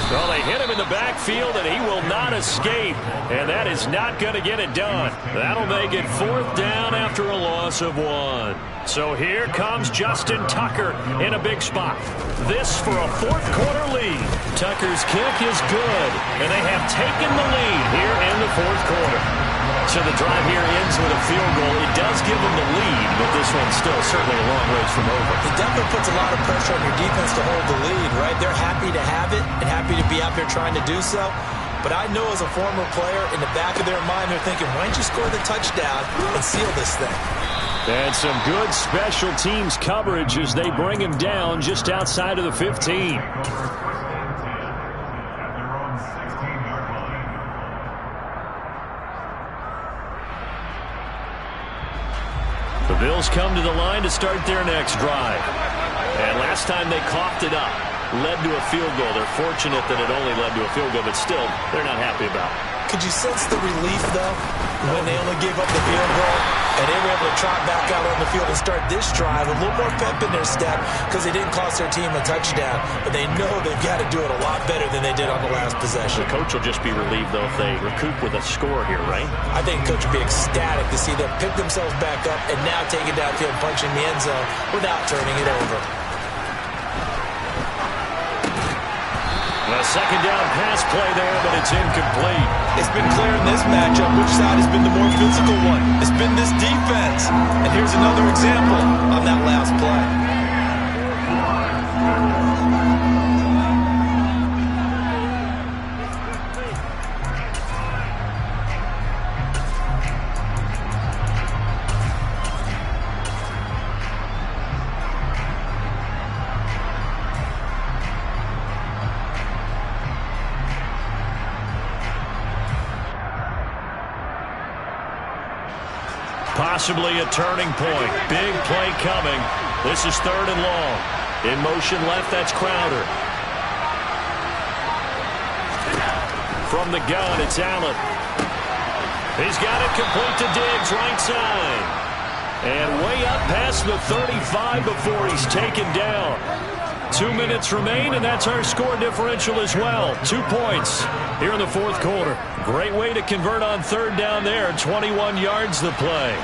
Well, they hit him in the backfield, and he will not escape. And that is not going to get it done. That'll make it 4th down after a loss of 1. So here comes Justin Tucker in a big spot. This for a 4th quarter lead. Tucker's kick is good, and they have taken the lead here in the 4th quarter. So the drive here ends with a field goal. It does give them the lead, but this one's still certainly a long ways from over. It definitely puts a lot of pressure on your defense to hold the lead, right? They're happy to have it and happy to be out there trying to do so. But I know as a former player, in the back of their mind, they're thinking, why don't you score the touchdown and seal this thing? And some good special teams coverage as they bring him down just outside of the 15. The Bills come to the line to start their next drive. And last time they coughed it up. led to a field goal. They're fortunate that it only led to a field goal, but still, they're not happy about it. Could you sense the relief, though, when they only gave up the field goal and they were able to trot back out on the field and start this drive? A little more pep in their step because they didn't cost their team a touchdown, but they know they've got to do it a lot better than they did on the last possession. The coach will just be relieved, though, if they recoup with a score here, right? I think the coach will be ecstatic to see them pick themselves back up and now take it downfield and punch in the end zone without turning it over. A second down pass play there, but it's incomplete. It's been clear in this matchup which side has been the more physical one. It's been this defense. And here's another example on that last play. Possibly a turning point. Big play coming. This is 3rd and long. In motion left, that's Crowder. From the gun, it's Allen. He's got it complete to Diggs, right side. And way up past the 35 before he's taken down. 2 minutes remain, and that's our score differential as well. 2 points here in the 4th quarter. Great way to convert on 3rd down there. 21 yards the play.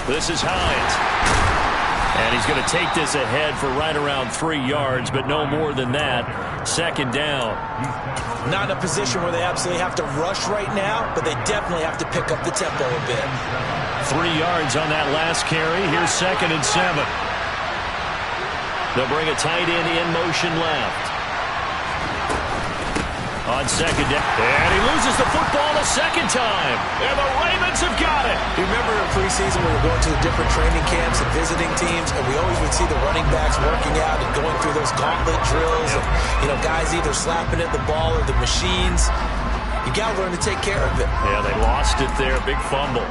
This is Hines. And he's going to take this ahead for right around 3 yards, but no more than that. 2nd down. Not in a position where they absolutely have to rush right now, but they definitely have to pick up the tempo a bit. 3 yards on that last carry. Here's 2nd and 7. They'll bring a tight end in motion left. On 2nd down. And he loses the football a 2nd time. And the Ravens have got it. You remember in preseason we were going to the different training camps and visiting teams, and we always would see the running backs working out and going through those gauntlet drills. And, you know, guys either slapping at the ball or the machines. You got to learn to take care of it. Yeah, they lost it there. Big fumble.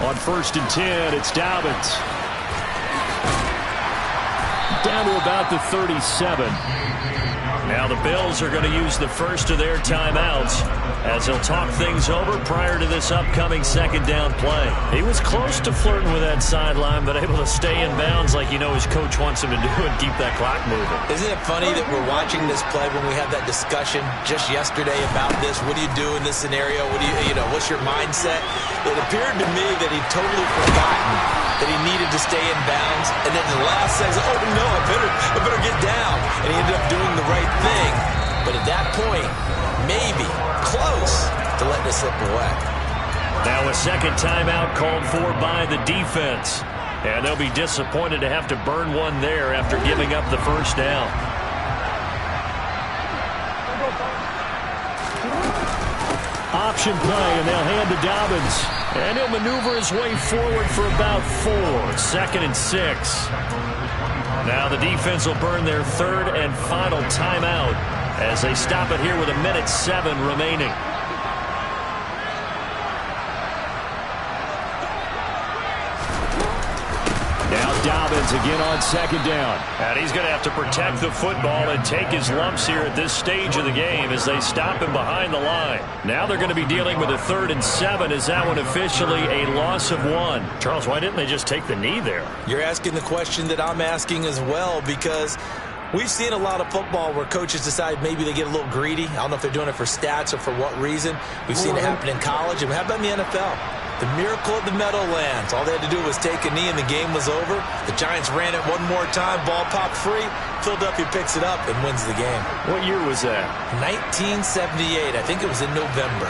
On 1st and 10, it's Dobbins. Down to about the 37. Now the Bills are going to use the first of their timeouts as they'll talk things over prior to this upcoming 2nd down play. He was close to flirting with that sideline, but able to stay in bounds like you know his coach wants him to do and keep that clock moving. Isn't it funny that we're watching this play when we had that discussion just yesterday about this? What do you do in this scenario? What do you know, what's your mindset? It appeared to me that he'd totally forgotten that he needed to stay in bounds, and then the last second, oh no, I better get down, and he ended up doing the right thing. But at that point, maybe close to letting it slip away. Now a 2nd timeout called for by the defense, and they'll be disappointed to have to burn one there after giving up the 1st down. Option play, and they'll hand to Dobbins. And he'll maneuver his way forward for about 4. 2nd and 6. Now the defense will burn their 3rd and final timeout as they stop it here with 1:07 remaining. Now Dobbins again on 2nd down. And he's going to have to protect the football and take his lumps here at this stage of the game as they stop him behind the line. Now they're going to be dealing with a 3rd and 7. Is that one officially a loss of 1? Charles, why didn't they just take the knee there? You're asking the question that I'm asking as well, because we've seen a lot of football where coaches decide maybe they get a little greedy. I don't know if they're doing it for stats or for what reason. We've seen it happen in college, and how about in the NFL? The miracle of the Meadowlands. All they had to do was take a knee and the game was over. The Giants ran it one more time. Ball popped free. Philadelphia picks it up and wins the game. What year was that? 1978. I think it was in November.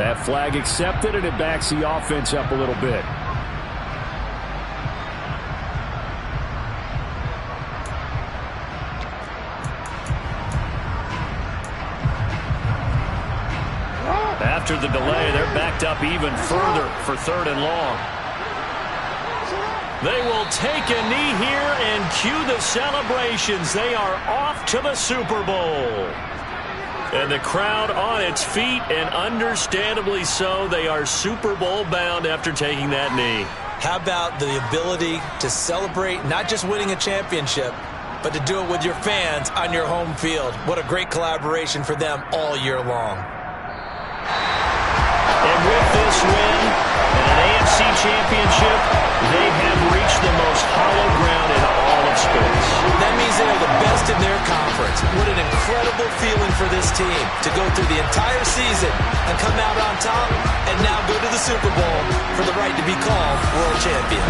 That flag accepted, and it backs the offense up a little bit. After the delay, they're backed up even further for 3rd and long. They will take a knee here and cue the celebrations. They are off to the Super Bowl. And the crowd on its feet, and understandably so. They are Super Bowl bound after taking that knee. How about the ability to celebrate not just winning a championship, but to do it with your fans on your home field? What a great collaboration for them all year long. And with this win and an AFC championship, they have reached the most hallowed ground in all of sports. That means they are the best in their conference. What an incredible feeling for this team to go through the entire season and come out on top and now go to the Super Bowl for the right to be called world champion.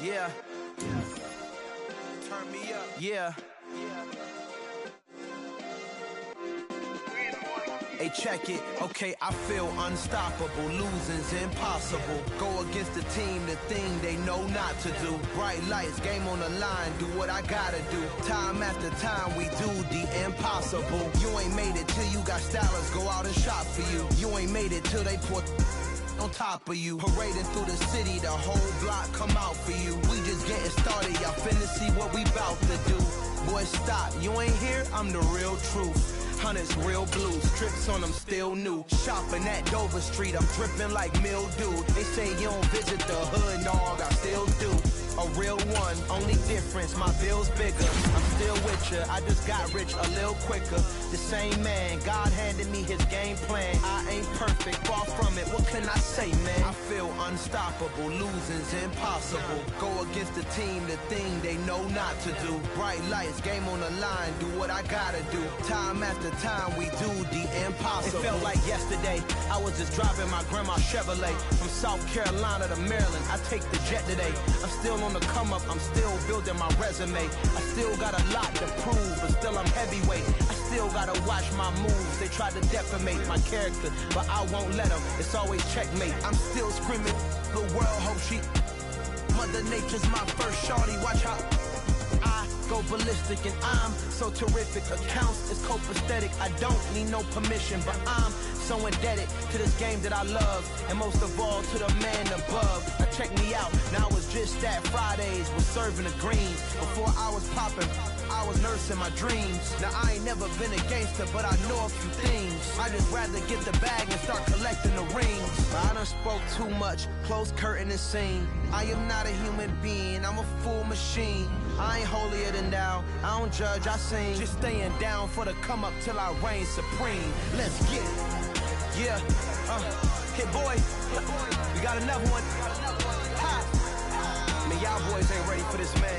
Yeah. Turn me up. Yeah. Hey, check it. Okay, I feel unstoppable. Losing's impossible. Go against the team, the thing they know not to do. Bright lights, game on the line, do what I gotta do. Time after time, we do the impossible. You ain't made it till you got stylers go out and shop for you. You ain't made it till they put on top of you. Parading through the city, the whole block come out for you. We just getting started, y'all finna see what we bout to do. Boy, stop, you ain't here, I'm the real truth. Hunters, real blues, tricks on them still new. Shopping at Dover Street, I'm dripping like mildew. They say you don't visit the hood, dog, I still do. a real one. Only difference, my bill's bigger. I'm still with ya, I just got rich a little quicker. The same man, God handed me his game plan. I ain't perfect, far from it, what can I say, man? I feel unstoppable, losing's impossible. Go against the team, the thing they know not to do. Bright lights, game on the line, do what I gotta do. Time after time, we do the impossible. It felt like yesterday, I was just driving my grandma's Chevrolet. From South Carolina to Maryland, I take the jet today. I'm still on the come up, I'm still building my resume. I still got a lot to prove, but still I'm heavyweight. I still gotta watch my moves, they try to defamate my character, but I won't let them, it's always checkmate. I'm still screaming, the world hope she... Mother Nature's my first shorty, watch how I go ballistic and I'm so terrific. Accounts is copacetic, I don't need no permission, but I'm so indebted to this game that I love, and most of all to the man above. Now check me out, now it's just that Fridays was serving the greens. Before I was popping, I was nursing my dreams. Now I ain't never been a gangster, but I know a few things. I just rather get the bag and start collecting the rings. I done spoke too much, close curtain and scene. I am not a human being, I'm a full machine. I ain't holier than thou, I don't judge, I sing. Just staying down for the come up till I reign supreme. Let's get it. Yeah, hit boy, we got another one. Ha! Man, y'all boys ain't ready for this, man.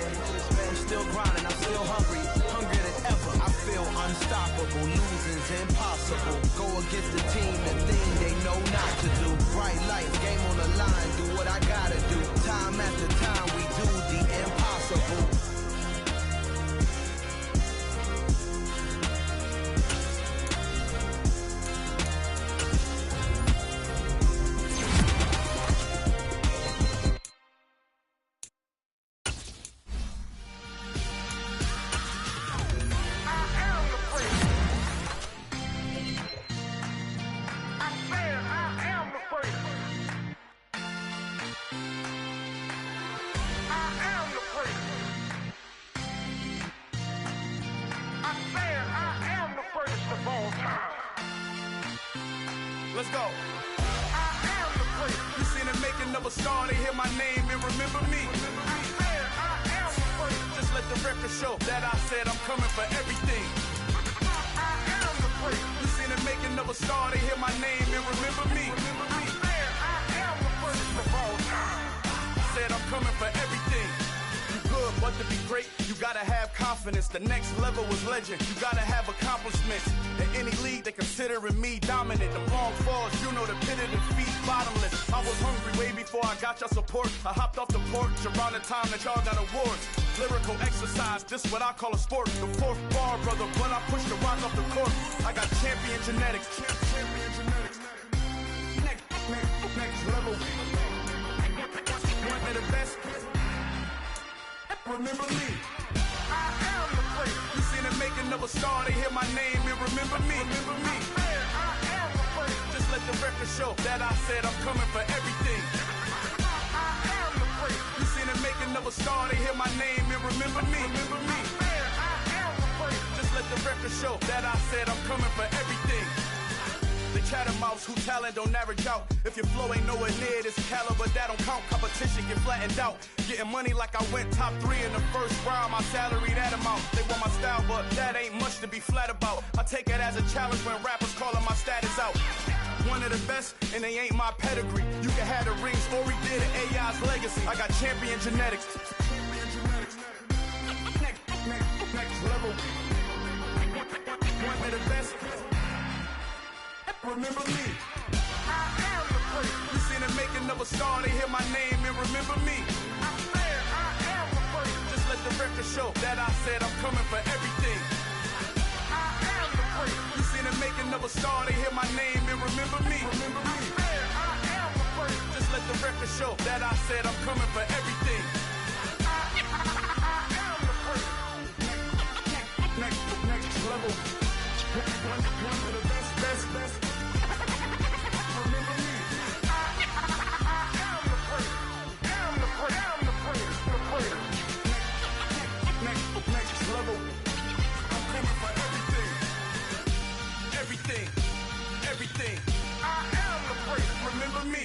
I'm still grinding, I'm still hungry, hungrier than ever. I feel unstoppable, losing's impossible. Go against the team, the thing they know not to do. Bright lights, game on the line, do what I gotta do. Time after time, we do the impossible. Let's go. I am the place. You seen the making of a star, they hear my name and remember me. I am the place. Just let the record show that I said I'm coming for everything. I am the place. You seen the making of a star, they hear my name and remember me. I am the first of all time. Said I'm coming for everything. You good, but to be great, you gotta have confidence. The next level was legend. You gotta have accomplishments. In any league, they considering me dominant. The long falls, you know the pit of defeat, bottomless. I was hungry way before I got your support. I hopped off the porch around the time that y'all got awards. Lyrical exercise, this what I call a sport. The fourth bar, brother, when I push the rock off the court. I got champion genetics. Champion genetics. Next level. One of the best. Remember me. I am the place. You seen the making of a star, they hear my name and remember me. Remember me. I am the place. Just let the record show that I said I'm coming for everything. I am the place. You seen the making of a star, they hear my name and remember me. Remember me. I am the place. Just let the record show that I said I'm coming for everything. The chattermouths who talent don't average out. If your flow ain't nowhere near this caliber, that don't count. Competition get flattened out. Getting money like I went top 3 in the first round. My salary that amount. They want my style, but that ain't much to be flat about. I take it as a challenge when rappers calling my status out. One of the best, and they ain't my pedigree. You can have the rings, or we did it, AI's legacy. I got champion genetics. Next level. One of the best. Remember me. I am the place. You seen the making of a star, they hear my name and remember me. I said I am the place. Just let the record show that I said I'm coming for everything. I am the place. You seen the making of a star, they hear my name and remember me. Remember me. I said I am the place. Just let the record show that I said I'm coming for everything. I am the place. Next level. One of the best. Next level. I'm coming for everything. Everything. I am the place. Remember me.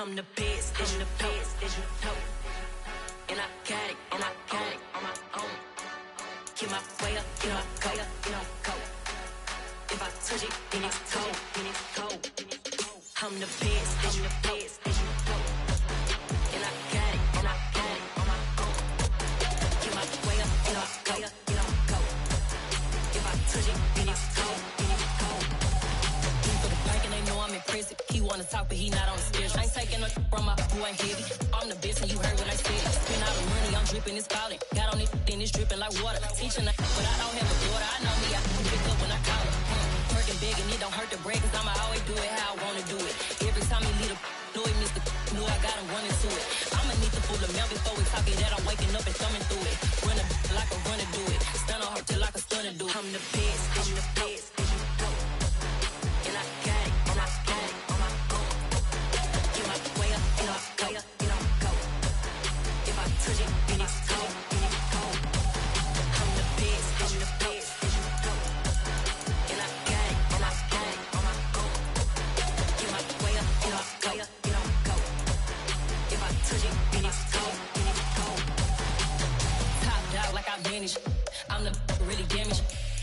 I'm the best, and the best, as you know. And I got it, on my own. Get my way up, get my go, go. If I touch it, then it's cold, I'm the best, and the best, as you know. And I got it, on my own. Get my way up, get my go. If I touch it, then it's cold, He for the bank and they know I'm in prison. He wanna talk, but he not on the schedule. I ain't taking no from my boy heavy. I'm the best, and you heard what I said. Spend all the money, I'm dripping, it's falling. Got on it, then it's dripping like water. Teaching but I don't have a daughter. I know me, I can pick up when I call her. Working big and it don't hurt to break, cause I'ma always do it how I wanna do it. Every time he lead a know it, Mr. Know I got him running to it. I'ma need to pull the mail before we talk it that I'm waking up and thumbing through it. Run a like a runner do it. Stun on her till like a stunner do it. I'm the best, and the best, as you know. And I got it, on my own. Get my way up, and I go. If I touch it, then it's cold, I'm the best, and the best, as you know. And I got it, on my own. Get my way up, and I go. If I touch it, then it's cold, Top dog like I manage. I'm the really damaged.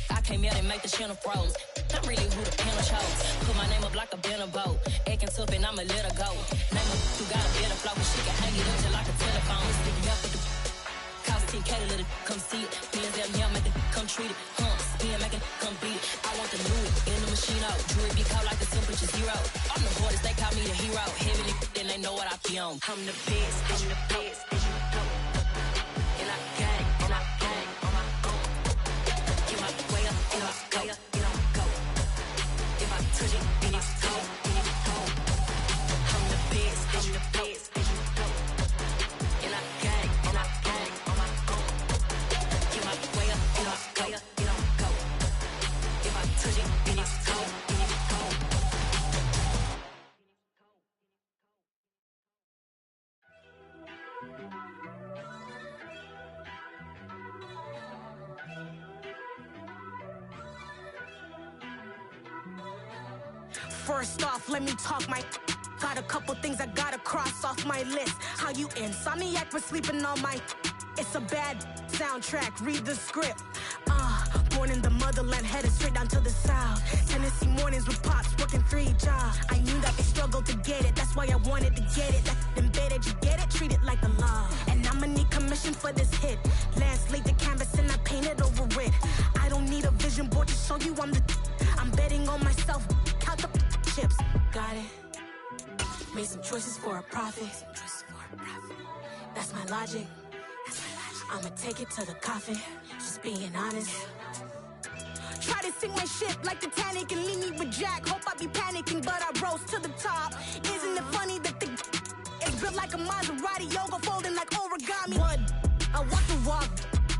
I came out and make the channel froze. I'm really who the panel chose. Put my name up like a banner boat. Acting tough and I'ma let her go. Name her who got a better flow, but she can hang it up just like a telephone. Sticking up with the cost 10K to let it come see it. Being them here, make it come treat it. Spin, make it come beat it. I want the new in the machine out. Jewelry be cold like the temperature 0. I'm the hardest, they call me the hero. Heavy then they know what I be on. I'm the best, and the best, as you know. And I got it, on my own. Get my way up, and I go. If I touch it, then it's cold, I'm the best, and the best, as you know. And I got it, on my own. Get my way up, and I go. If I touch it, then it's cold, First off, let me talk my. Got a couple things I gotta cross off my list. How you insomniac for sleeping on my. It's a bad soundtrack, read the script. Born in the motherland, headed straight down to the south. Tennessee mornings with pops, working 3 jobs. I knew that they struggled to get it, that's why I wanted to get it. That embedded, you get it, treat it like a law. And I'ma need commission for this hit. Last laid the canvas and I painted over it. I don't need a vision board to show you I'm the. I'm betting on myself, count the chips. Got it. Made some choices for a profit. That's my logic. I'ma take it to the coffin. Just being honest. Try to sing my shit like Titanic and leave me with Jack. Hope I be panicking, but I rose to the top. Isn't it funny that the is built like a Maserati, yoga folding like origami? What? I walk the walk,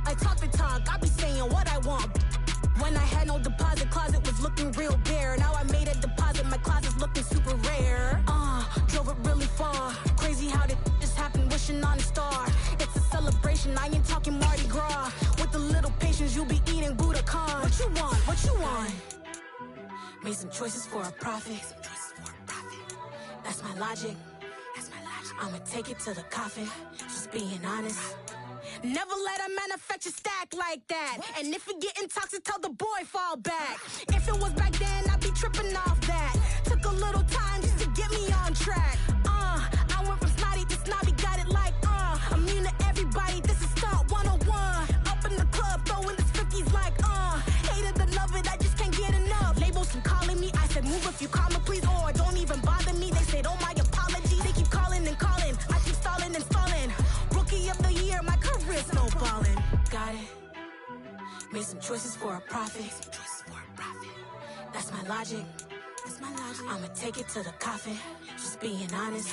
I talk the talk, I be saying what I want. When I had no deposit, closet was looking real bare. Now I made a deposit, my closet's looking super rare. Drove it really far. Crazy how did this happen, wishing on a star. It's a celebration, I ain't talking Mardi Gras. With a little patience, you'll be eating Budokan. What you want? What you want? Made some choices for a profit. That's my logic. I'ma take it to the coffin. Just being honest. Never let a manufacture stack like that. And if it getting toxic, tell the boy fall back. If it was back then, I'd be tripping off that. Took a little time just to get me on track. I went from snotty to snobby, got it like immune to everybody, this is stunt 101. Up in the club, throwing the cookies like hate it or love it, I just can't get enough. Labels keep calling me, I said move if you call me please, or don't even bother me. They said oh my apologies, they keep calling and calling. I keep stalling and stalling. Rookie of the year, my career snowballing. Got it. Made some choices for a profit. That's my logic. I'ma take it to the coffin. Just being honest.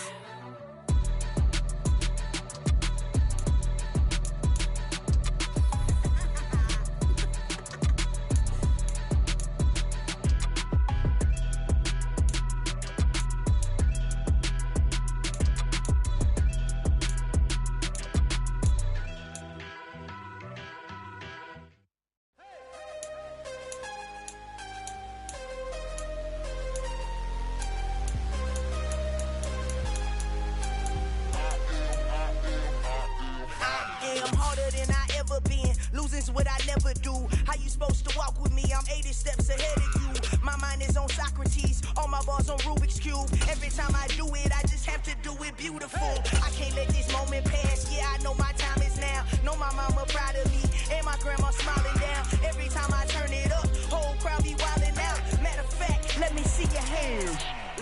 I'm harder than I ever been. Losing's what I never do. How you supposed to walk with me? I'm 80 steps ahead of you. My mind is on Socrates, all my bars on Rubik's Cube. Every time I do it, I just have to do it beautiful. I can't let this moment pass. Yeah, I know my time is now. Know my mama proud of me, and my grandma smiling down. Every time I turn it up, whole crowd be wildin' out. Matter of fact, let me see your hands.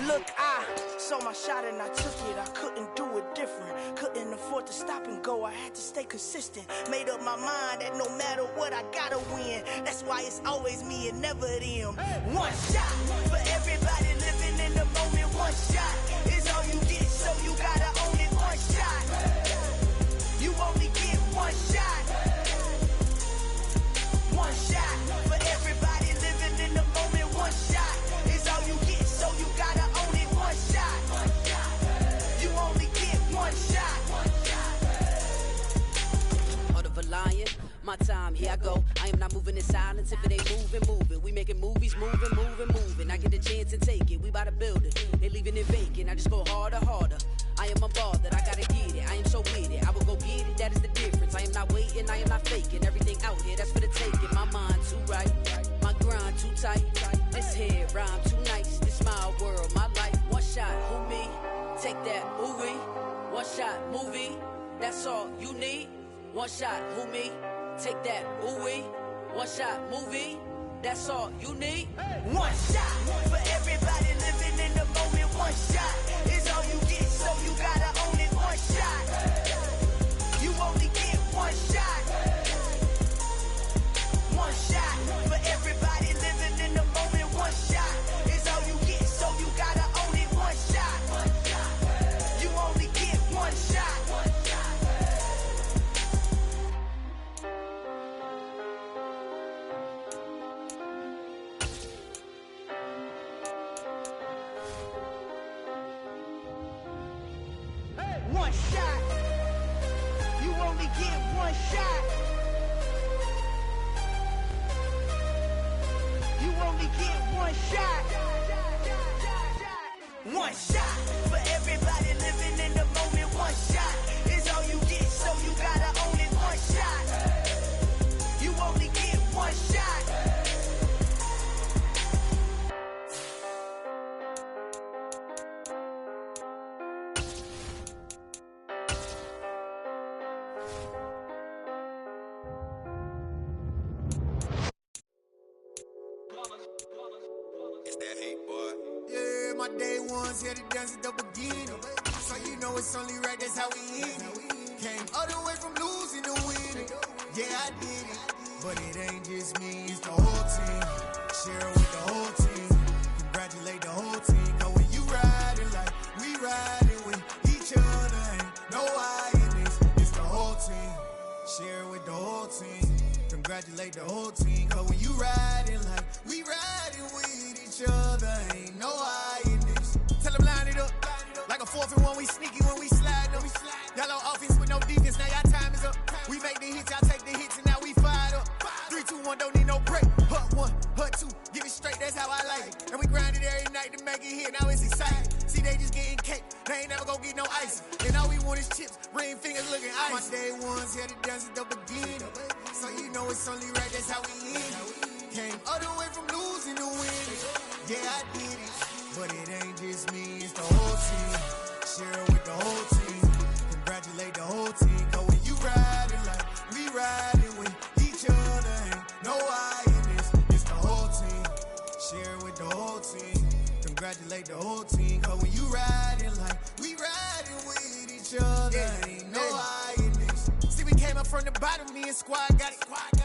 Look, I saw my shot and I took it. I couldn't do it different. Couldn't afford to stop and go. I had to stay consistent. Made up my mind that no matter what, I gotta win. That's why it's always me and never them. One shot for everybody living in the moment. One shot is all you get, so you gotta own it. One shot. You only get one shot. One shot for everybody living in the moment. One shot is all you get, so you gotta own it. One shot. You only get one shot. Heart of a lion, my time, here I go. I am not moving in silence. If it ain't moving. We making movies, moving. I get a chance and take it. We bout to build it. They leaving it vacant. I just go harder. I am a ball that I gotta get it. I am so with it. I will go get it. That is the difference. I am not waiting. I am not faking. Everything out here, that's for the taking. My mind too right. My grind too tight. This here rhyme too nice. This my world, my life. One shot, who me? Take that, ooey. One shot, movie. That's all you need. One shot, who me? Take that, ooey. One shot, movie. That's all you need. One shot for everybody living in the moment. One shot is all you get, so you gotta own it. One shot. You only get one shot. One shot for everybody living in the moment. One shot is all you get, so you gotta own it. One shot. You only get one shot. One shot. You only get one shot. You only get one shot. One shot for everybody living in the moment. One shot is all you get, so you gotta own it. One shot. You only get one shot. It's that hate, boy. Yeah, my day ones here to dance at the beginning. So you know it's only right, that's how we end it. Came all the way from losing to winning. Yeah, I did it. But it ain't just me, it's the whole team. Share it with the whole team. Congratulate the whole team. Cause when you riding like we riding with each other, ain't no I in this. It's the whole team. Share it with the whole team. Congratulate the whole team. Cause when you riding like we riding with each other, ain't no I in this. Tell them line it up. Like a 4th and 1, we sneaky when we slide them. Y'all on offense with no defense, now y'all time is up. We make the hits, y'all take the hits, and now we fired up. 3, 2, 1, don't need no break. Hut 1, hut 2, give it straight, that's how I like it. And we grind it every night to make it hit, now it's exciting. See, they just getting cake, they ain't never gonna get no ice. And all we want is chips, ring fingers looking ice. My day ones here to dance at the beginning. So you know it's only right, that's how we end it. Came all the way from losing to winning. Yeah, I did it. But it ain't just me, it's the whole team. Share it with the whole team. Congratulate the whole team. Cause when you riding like we riding with each other, ain't no I in this. It's the whole team. Share it with the whole team. Congratulate the whole team. Cause when you riding like we riding with each other, ain't no I in this. See, we came up from the bottom, me and squad got it.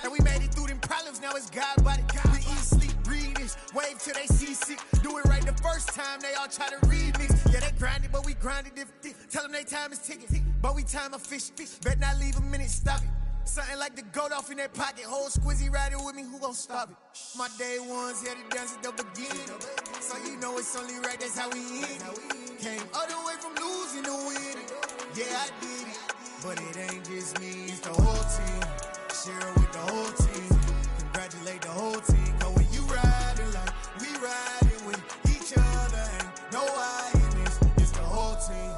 And we made it through them problems, now it's God body. We eat, sleep, breathe this, wave till they see sick. Do it right the first time, they all try to remix. Yeah, they grinded, but we grinded different. Tell them they time is ticking, but we time a fish. Bet not leave a minute, stop it. Something like the goat off in their pocket. Whole squizzy riding with me, who gon' stop it? My day ones here to dance at the beginning. So you know it's only right, that's how we end it. Came all the way from losing to winning. Yeah, I did it. But it ain't just me, it's the whole team. Share it with the whole team. Congratulate the whole team. Cause when you riding like we riding with each other, ain't no I in this. It's the whole team.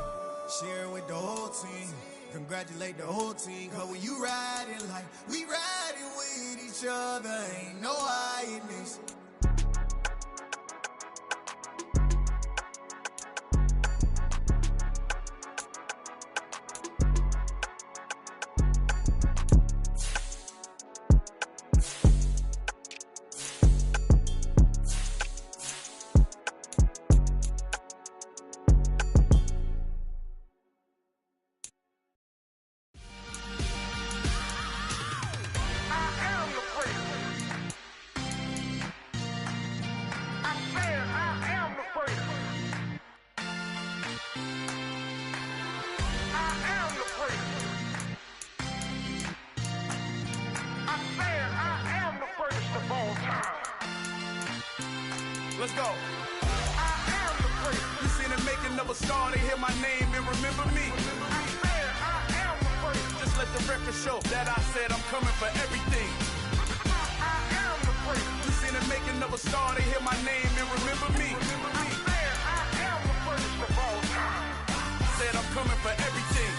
Share it with the whole team. Congratulate congratulate the whole team, cause when you riding like we riding with each other, ain't no hiding this. Let's go. I am the first. You seen the making of a star, they hear my name and remember me. I am the first. Just let the record show that I said I'm coming for everything. I am the first. You seen the making of a star, they hear my name and remember me. I am the first of all time. Said I'm coming for everything.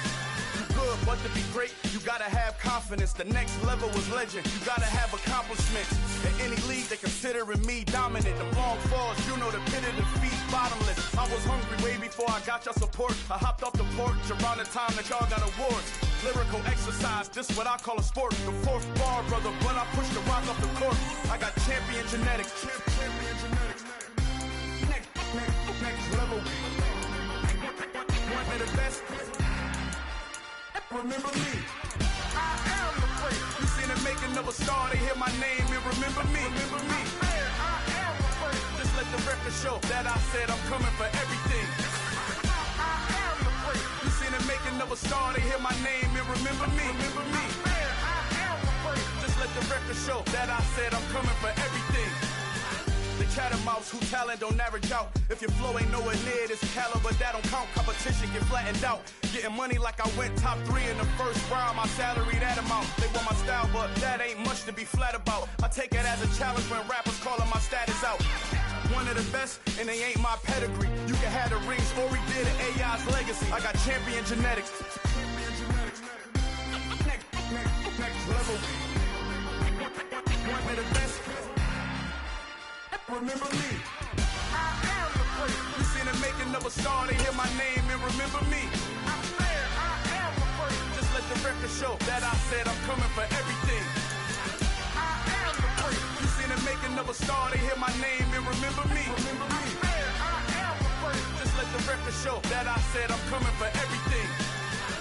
Good, but to be great, you gotta have confidence. The next level was legend. You gotta have accomplishments. In any league, they considering me dominant. The long falls, you know the pit of defeat, bottomless. I was hungry way before I got your support. I hopped off the porch around the time that y'all got awards. Lyrical exercise, this what I call a sport. The fourth bar, brother, when I push the rock off the court. I got champion genetics. Champion genetics. Next level. One of the best. Remember me. I am the first. You seen the making of a star, they hear my name and remember me. Remember me. I am the first. Just let the record show that I said I'm coming for everything. I am the first. You seen the making of a star, they hear my name and remember me. Remember me. I am the first. Just let the record show that I said I'm coming for everything. The chattermouths who talent don't average out. If your flow ain't nowhere near this caliber, that don't count. Competition get flattened out. Getting money like I went top 3 in the first round. My salary that amount. They want my style, but that ain't much to be flat about. I take it as a challenge when rappers calling my status out. One of the best, and they ain't my pedigree. You can have the rings, or we did it, AI's legacy. I got champion genetics. Next level. One of the best. Remember me. I am the first. You seen the making of a star, they hear my name and remember me. I am the first. Just let the record show that I said I'm coming for everything. I am the first. You seen the making of a star, they hear my name and remember me. Remember me. I am the first. Just let the record show that I said I'm coming for everything.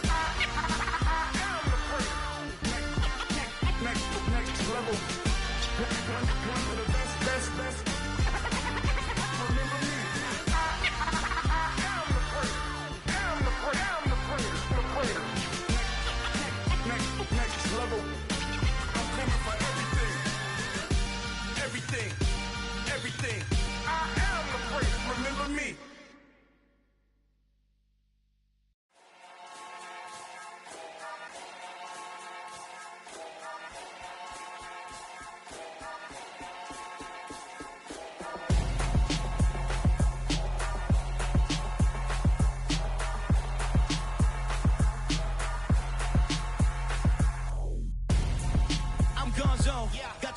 I am the first. Next level. One of the best. Next level. I'm coming for everything. Everything. I am the first. Remember me.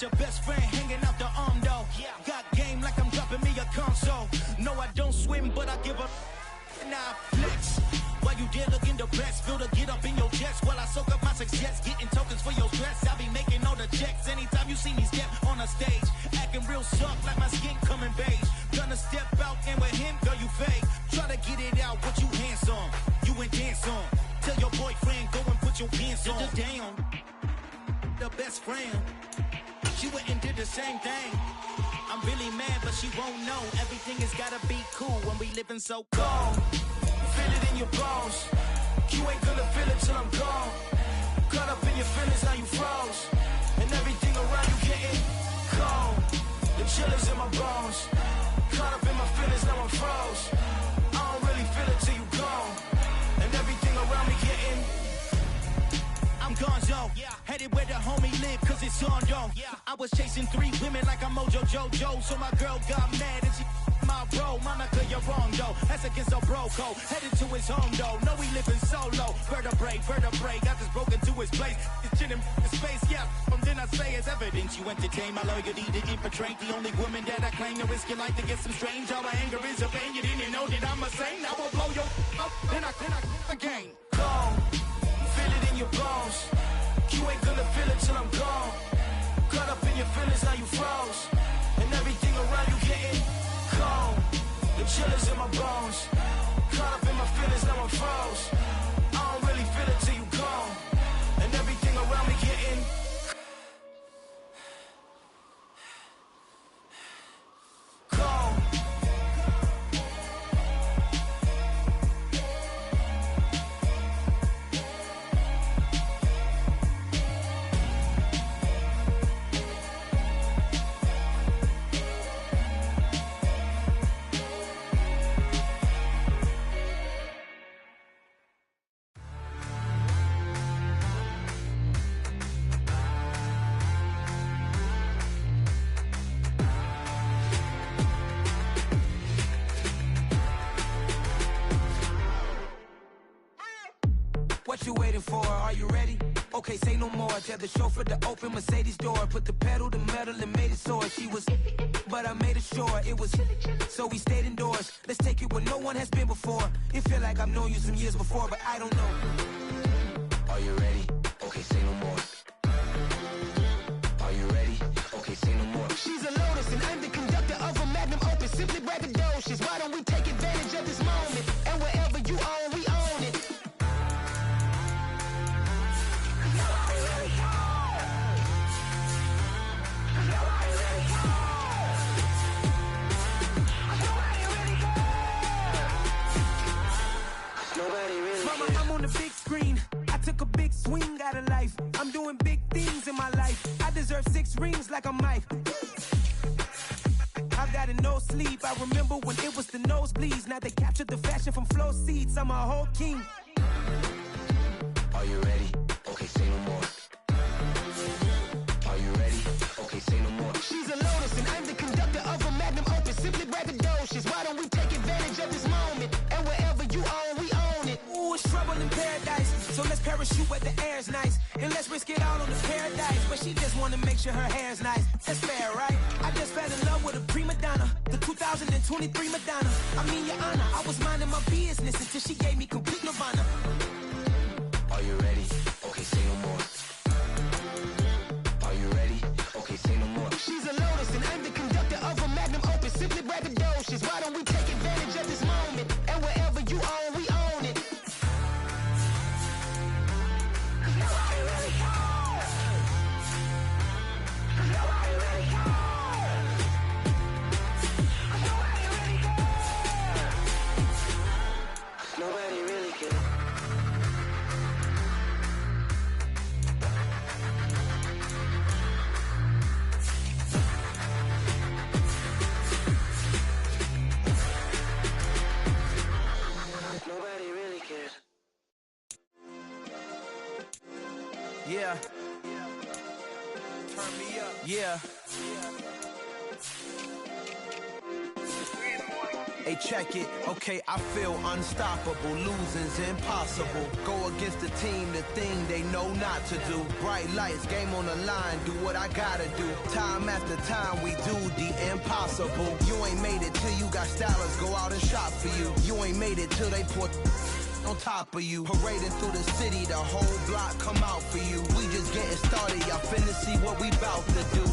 Your best friend hanging out the arm though. Got game like I'm dropping me a console. No, I don't swim, but I give a now flex. While you there looking depressed, feel the get up in your chest while I soak up my success, getting tokens for your stress. I'll be making all the checks anytime you see me step on a stage, acting real soft like my skin coming beige. Gonna step out and with him, girl, you fake. Try to get it out, but you handsome. You ain't dance on. Tell your boyfriend go and put your pants on. Down. The best friend. She went and did the same thing. I'm really mad, but she won't know. Everything has gotta be cool when we living so cold. Feel it in your bones. You ain't gonna feel it till I'm gone. Caught up in your feelings, now you froze. And everything around you getting cold. The chillers in my bones. Caught up in my feelings, now I'm froze. I don't really feel it till you gone. And everything around me getting I'm gonzo, headed where the homie live, cause it's on though. I was chasing 3 women like I'm Mojo Jojo, so my girl got mad and she my bro, Monica, you're wrong, though. That's against a bro code. Headed to his home, though. No, we living solo. Vertebrae, got this broken to his place. It's chin in space, yeah. From then I say it's evidence. You entertain my loyalty to infiltrate. The only woman that I claim to risk your life to get some strange. All my anger is a pain. You didn't know that I'm a saint. I will blow your up. Then I again. Gone. Feel it in your bones. You ain't gonna feel it till I'm gone. Caught up in your feelings, now you froze. And everything around you getting cold. The chillers in my bones. Caught up in my feelings, now I'm froze. I don't really feel it till you gone. And everything around me getting cold. What you waiting for? Are you ready? Okay, say no more. Tell the chauffeur to open Mercedes door. Put the pedal to metal and made it soar. She was, but I made it sure it was. So we stayed indoors. Let's take it where no one has been before. It feel like I've known you some years before, but I don't know. Are you ready? Okay, say no more. Are you ready? Okay, say no more. She's a Lotus and I'm the conductor of a magnum opus. Simply braggadocious. Why don't we take advantage of this moment? And wherever you own, we own it. Mama, I'm on the big screen. I took a big swing out of life. I'm doing big things in my life. I deserve 6 rings like a Mike. I've got no sleep. I remember when it was the nosebleeds. Now they captured the fashion from flow seats. I'm a whole king. Are you ready? Okay, say no more. Are you ready? Okay, say no more. She's a Lotus and I'm the conductor of a magnum opus. Simply braggadocious. Why don't we take advantage of this moment? And wherever you own, we own it. Ooh, it's trouble in paradise. So let's parachute where the air's nice. And let's risk it all on the paradise. But she just wanna make sure her hair's nice. That's fair, right? I just fell in love with a prima donna. The 2023 Madonna. I mean, your honor, I was minding my business until she gave me complete nirvana. Are you ready? Okay, say no more. Are you ready? Okay, say no more. She's a Lotus and I'm the conductor of a magnum opus. Simply braggadocious. Why don't we take advantage of this moment? And wherever you own, we own it. Nobody really cares. Nobody really cares. Yeah. Turn me up. Yeah. Hey, check it. Okay, I feel unstoppable. Losing's impossible. Go against the team, the thing they know not to do. Bright lights, game on the line, do what I gotta do. Time after time, we do the impossible. You ain't made it till you got stylers go out and shop for you. You ain't made it till they put on top of you. Parading through the city, the whole block come out for you. We just getting started, y'all finna see what we bout to do.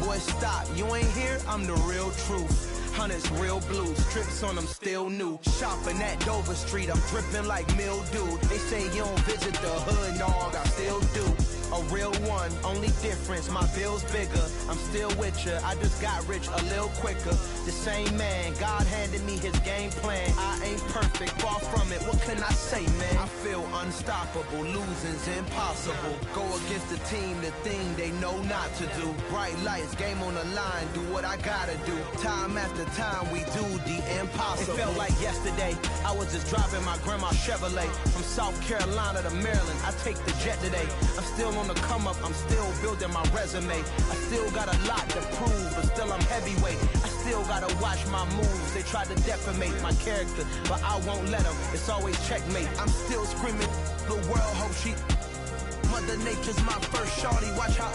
Boy, stop, you ain't here, I'm the real truth. Hunters, real blues, strips on them still new. Shopping at Dover Street, I'm dripping like mildew. They say you don't visit the hood, dog, I still do. A real one, only difference, my bill's bigger. I'm still with ya, I just got rich a little quicker. The same man, God handed me his game plan. I ain't perfect, far from it, what can I say, man? I feel unstoppable, losing's impossible. Go against the team, the thing they know not to do. Bright lights, game on the line, do what I gotta do. Time after time, we do the impossible. It felt like yesterday, I was just driving my grandma's Chevrolet. From South Carolina to Maryland, I take the jet today. I'm still on the come up, I'm I'm still building my resume. I still got a lot to prove, but still I'm heavyweight. I still gotta watch my moves. They tried to defamate my character, but I won't let them. It's always checkmate. I'm still screaming, the world hope she... Mother Nature's my first shorty. Watch how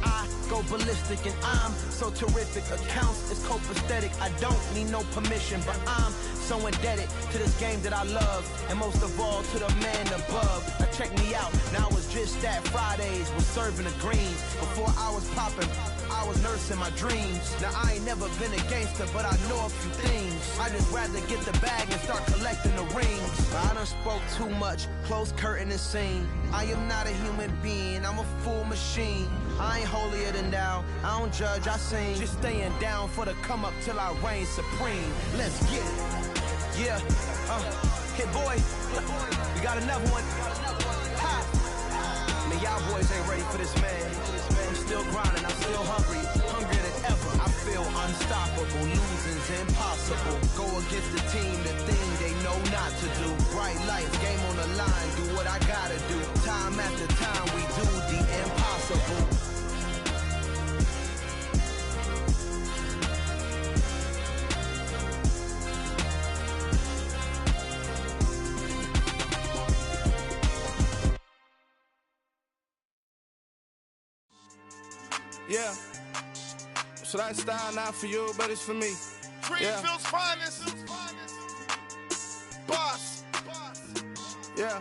I go ballistic, and I'm so terrific. Accounts is copacetic. I don't need no permission, but I'm so indebted to this game that I love, and most of all to the man above. Now check me out, now it's just that Fridays was serving the greens. Before I was popping, I was nursing my dreams. Now I ain't never been a gangster, but I know a few things. I just rather get the bag and start collecting the rings. I done spoke too much, close curtain and scene. I am not a human being, I'm a full machine. I ain't holier than thou, I don't judge, I sing. Just staying down for the come up till I reign supreme. Let's get it. Yeah, hit boy, we got another one. Ha! Man, y'all boys ain't ready for this, man. I'm still grinding, I'm still hungry, hungrier than ever. I feel unstoppable, losing's impossible. Go against the team, the thing they know not to do. Bright lights, game on the line, do what I gotta do. Time after time, we do the impossible. Yeah. So that style not for you, but it's for me. Greenfield's finest. Boss. Yeah.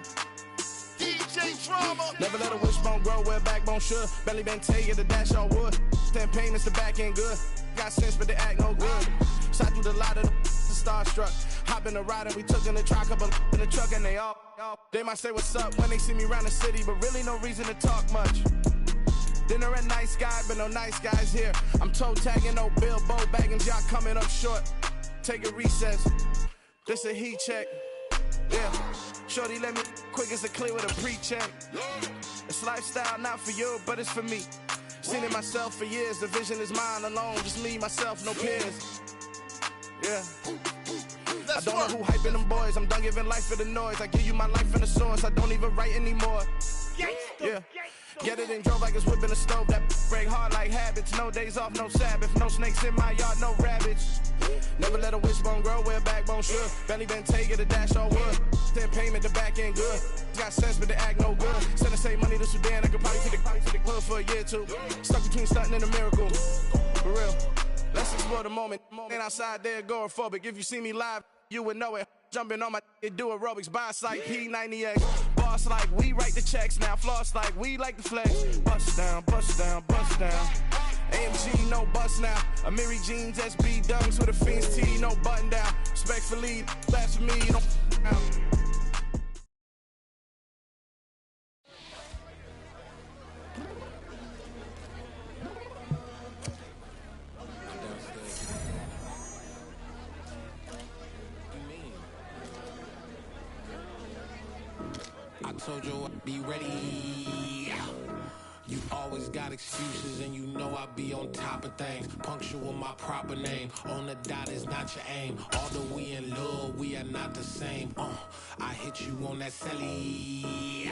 DJ Drama. Never let a wishbone grow where backbone should. Belly been taking the dash on wood. Stand payments, the back end good. Got sense, but they act no good. Shot through the lot of the starstruck. Hop in the ride and we took in the truck, couple in the truck, and they all. They might say what's up when they see me around the city, but really no reason to talk much. Dinner at nice guy, but no nice guys here. I'm toe tagging, no Bilbo bagging, y'all coming up short. Take a recess. This a heat check. Yeah. Shorty let me quick as a clear with a pre-check. It's lifestyle not for you, but it's for me. Seen it myself for years. The vision is mine alone. Just me, myself, no peers. Yeah. I don't know who hyping them boys. I'm done giving life for the noise. I give you my life in the source. I don't even write anymore. Yeah. Get it and drove like it's whipping a stove. That break hard like habits. No days off, no Sabbath. No snakes in my yard, no rabbits. Never let a wishbone grow where backbone should. Belly been taking the dash on wood. Then payment, the back end good. Got sense, but they act no good. Send the same money to Sudan. I could probably take the hood for a year or two. Stuck between stunting and a miracle. For real. Let's explore the moment. Ain't outside there agoraphobic. If you see me live, you would know it. Jumping on my do aerobics, boss like P90X. Boss like we write the checks now. Floss like we like the flex. Bust down, bust down, bust down. AMG, no bust now. Amiri jeans, SB dunks with a Fiends T, no button down. Respectfully, that's for me, you don't down. I told you I'd be ready. You always got excuses and you know I be on top of things. Punctual my proper name. On the dot is not your aim. Although we in love, we are not the same. I hit you on that celly.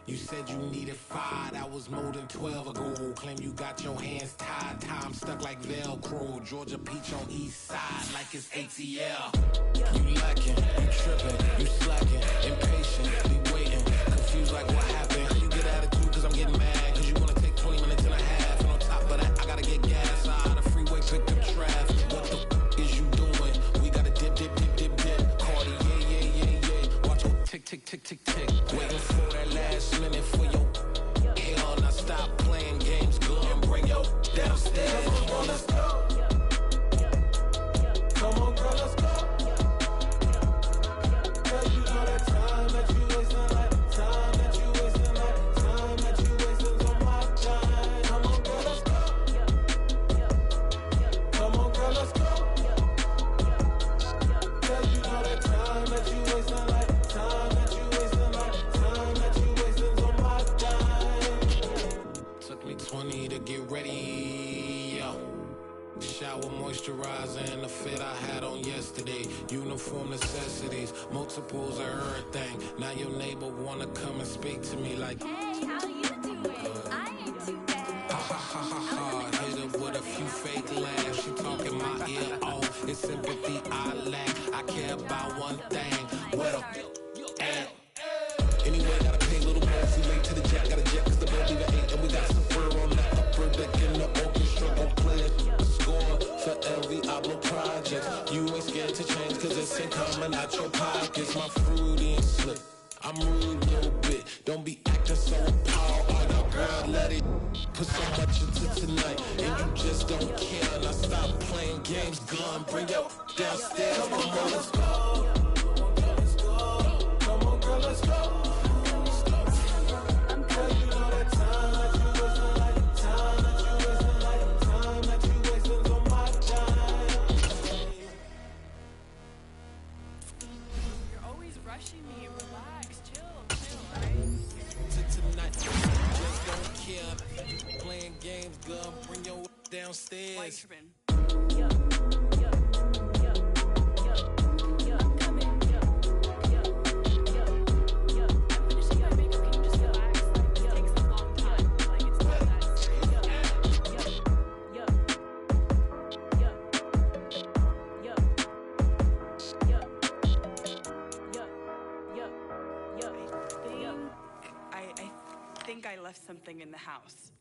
You said you needed 5, that was more than 12 ago. Claim you got your hands tied, time stuck like Velcro. Georgia Peach on east side like it's ATL. You lacking, you tripping, you slacking, impatient, be waiting, confused like what happened. How you get attitude cause I'm getting mad, cause you wanna take 20 minutes and a half. And on top of that, I gotta get gas out the freeway, pick up traffic. What the is you doing? We gotta dip, dip, dip, dip, dip. Cardi, yeah. Watch it tick, tick, tick, tick, tick. Waiting for that last minute for your hell. Now stop playing games, go and bring your downstairs. Come on, girl, let's go. Come on, girl, let's go. Cause you know that time that you wasting, like time that you wasting, like time that you wasting on my time. Come on, girl, let's go. Come on, girl, let's go. Cause you know that time that you wasting, like time that you wasting, like time that you wasting on my time. Took me 20 to get ready, yo. Shower moisturizer and the fit I had on yesterday. Uniform necessities, multiples of everything. Now your neighbor wanna come and speak to me like, hey, how you doing? I'm rude a little bit. Don't be acting so appalled. Oh, no, girl, let it put so much into tonight. And you just don't care. And I stop playing games. Gun, bring your downstairs. Come on, girl, let's go. Come on, girl, let's go. Games, girl, bring your downstairs. I think I left something in the house.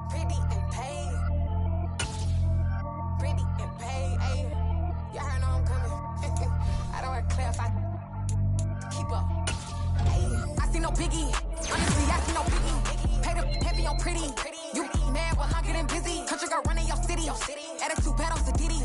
Pretty and paid. Pretty and paid, ayy. Y'all heard know I'm coming. I don't want to clarify. Keep up. Ayy, I see no biggie. Honestly, I see no biggie. Pay the heavy on pretty. You mad while I'm getting busy. Country girl running your city. Attitude bad on Diddy.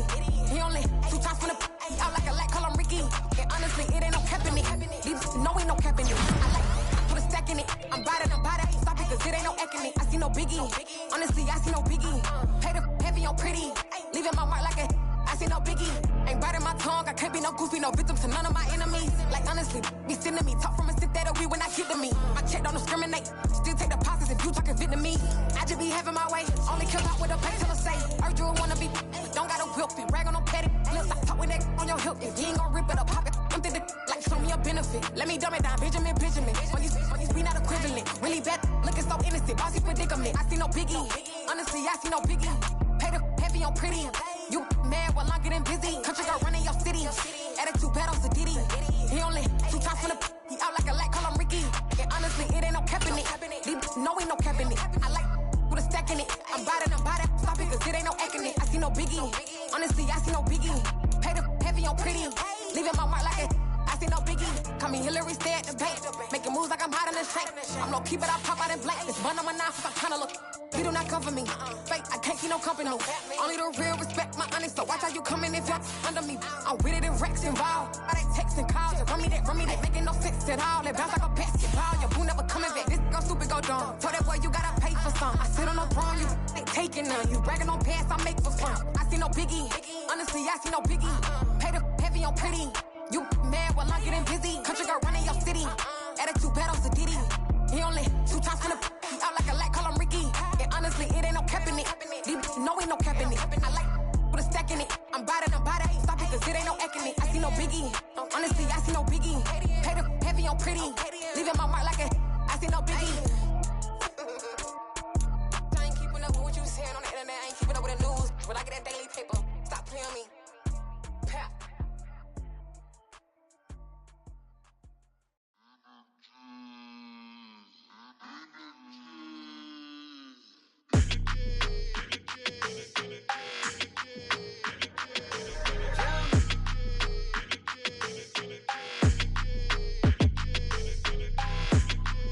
He only 2 times from the out like a lack, call him Ricky. And honestly, it ain't no cap in it. These no ain't no cap in it. I like put a stack in it. I'm bad at stop it, cause it ain't no acting it. I see no biggie. Honestly, I see no biggie. Pay the heavy on pretty. Leaving my mark like I see no biggie. Ain't biting my tongue. I can't be no goofy, no victim to none of my enemies. Like honestly, be sending me talk from a sit that we when I get to me. My check don't discriminate. Still take deposits if you talking Vietnamese. I just be having my way. Only kill out with a pay till I say. Heard you wanna be. Don't got a whip it. Rag on no petty. Flips. I talk with that on your hip. If you ain't gon' rip it up, pop it. Empty the like show me a benefit. Let me dumb it down. Benjamin. When these we not equivalent. Really bad. Looking so innocent. Bossy predicament. I see no biggie. Honestly, I see no biggie. Pay the heavy on pretty. You mad while I'm getting busy. Country girl running your city. Attitude bad on Diddy. He only 2 times from the he out like a lack, call him Ricky. And honestly, it ain't no cap in it. These no ain't no cap in it. I like put a stack in it. I'm bad at stop it, cause it ain't no acting it. I see no biggie. Honestly, I see no biggie. Pay the heavy on pretty. Leaving my mark like I see no biggie. Call me Hillary, stay at the bank. Making moves like I'm hot in the shank. I'm no keep it, I pop out in blank. This bun on my knife, I'm trying to look. You do not come for me. Fake, I can't keep no company. Only the real respect my honest. So watch how you coming if you're under me. I'm with it in Rex involved. I they text and calls. Run me that, making no sense at all. They bounce like a basketball. Your boo never coming back. This go stupid, go dumb. Told that boy you gotta pay for some. I sit on no throne, you ain't taking none. You bragging on pants, I make for fun. I see no biggie. Honestly, I see no biggie. Pay the heavy on pretty. You mad while I'm getting busy. Country girl running your city. Attitude bad on Diddy. He only 2 times from the he out like a lack, call him Ricky. And honestly, it ain't no cap in it. These no ain't no cap in it. I like put a stack in it. I'm bad at stop it, cause it ain't no acting it. I see no biggie. Honestly, I see no biggie. Pay the heavy on pretty. Leaving my mark like I see no biggie. I ain't keeping up with what you saying on the internet. I ain't keeping up with the news. When I get that daily paper, stop playing me. Pap.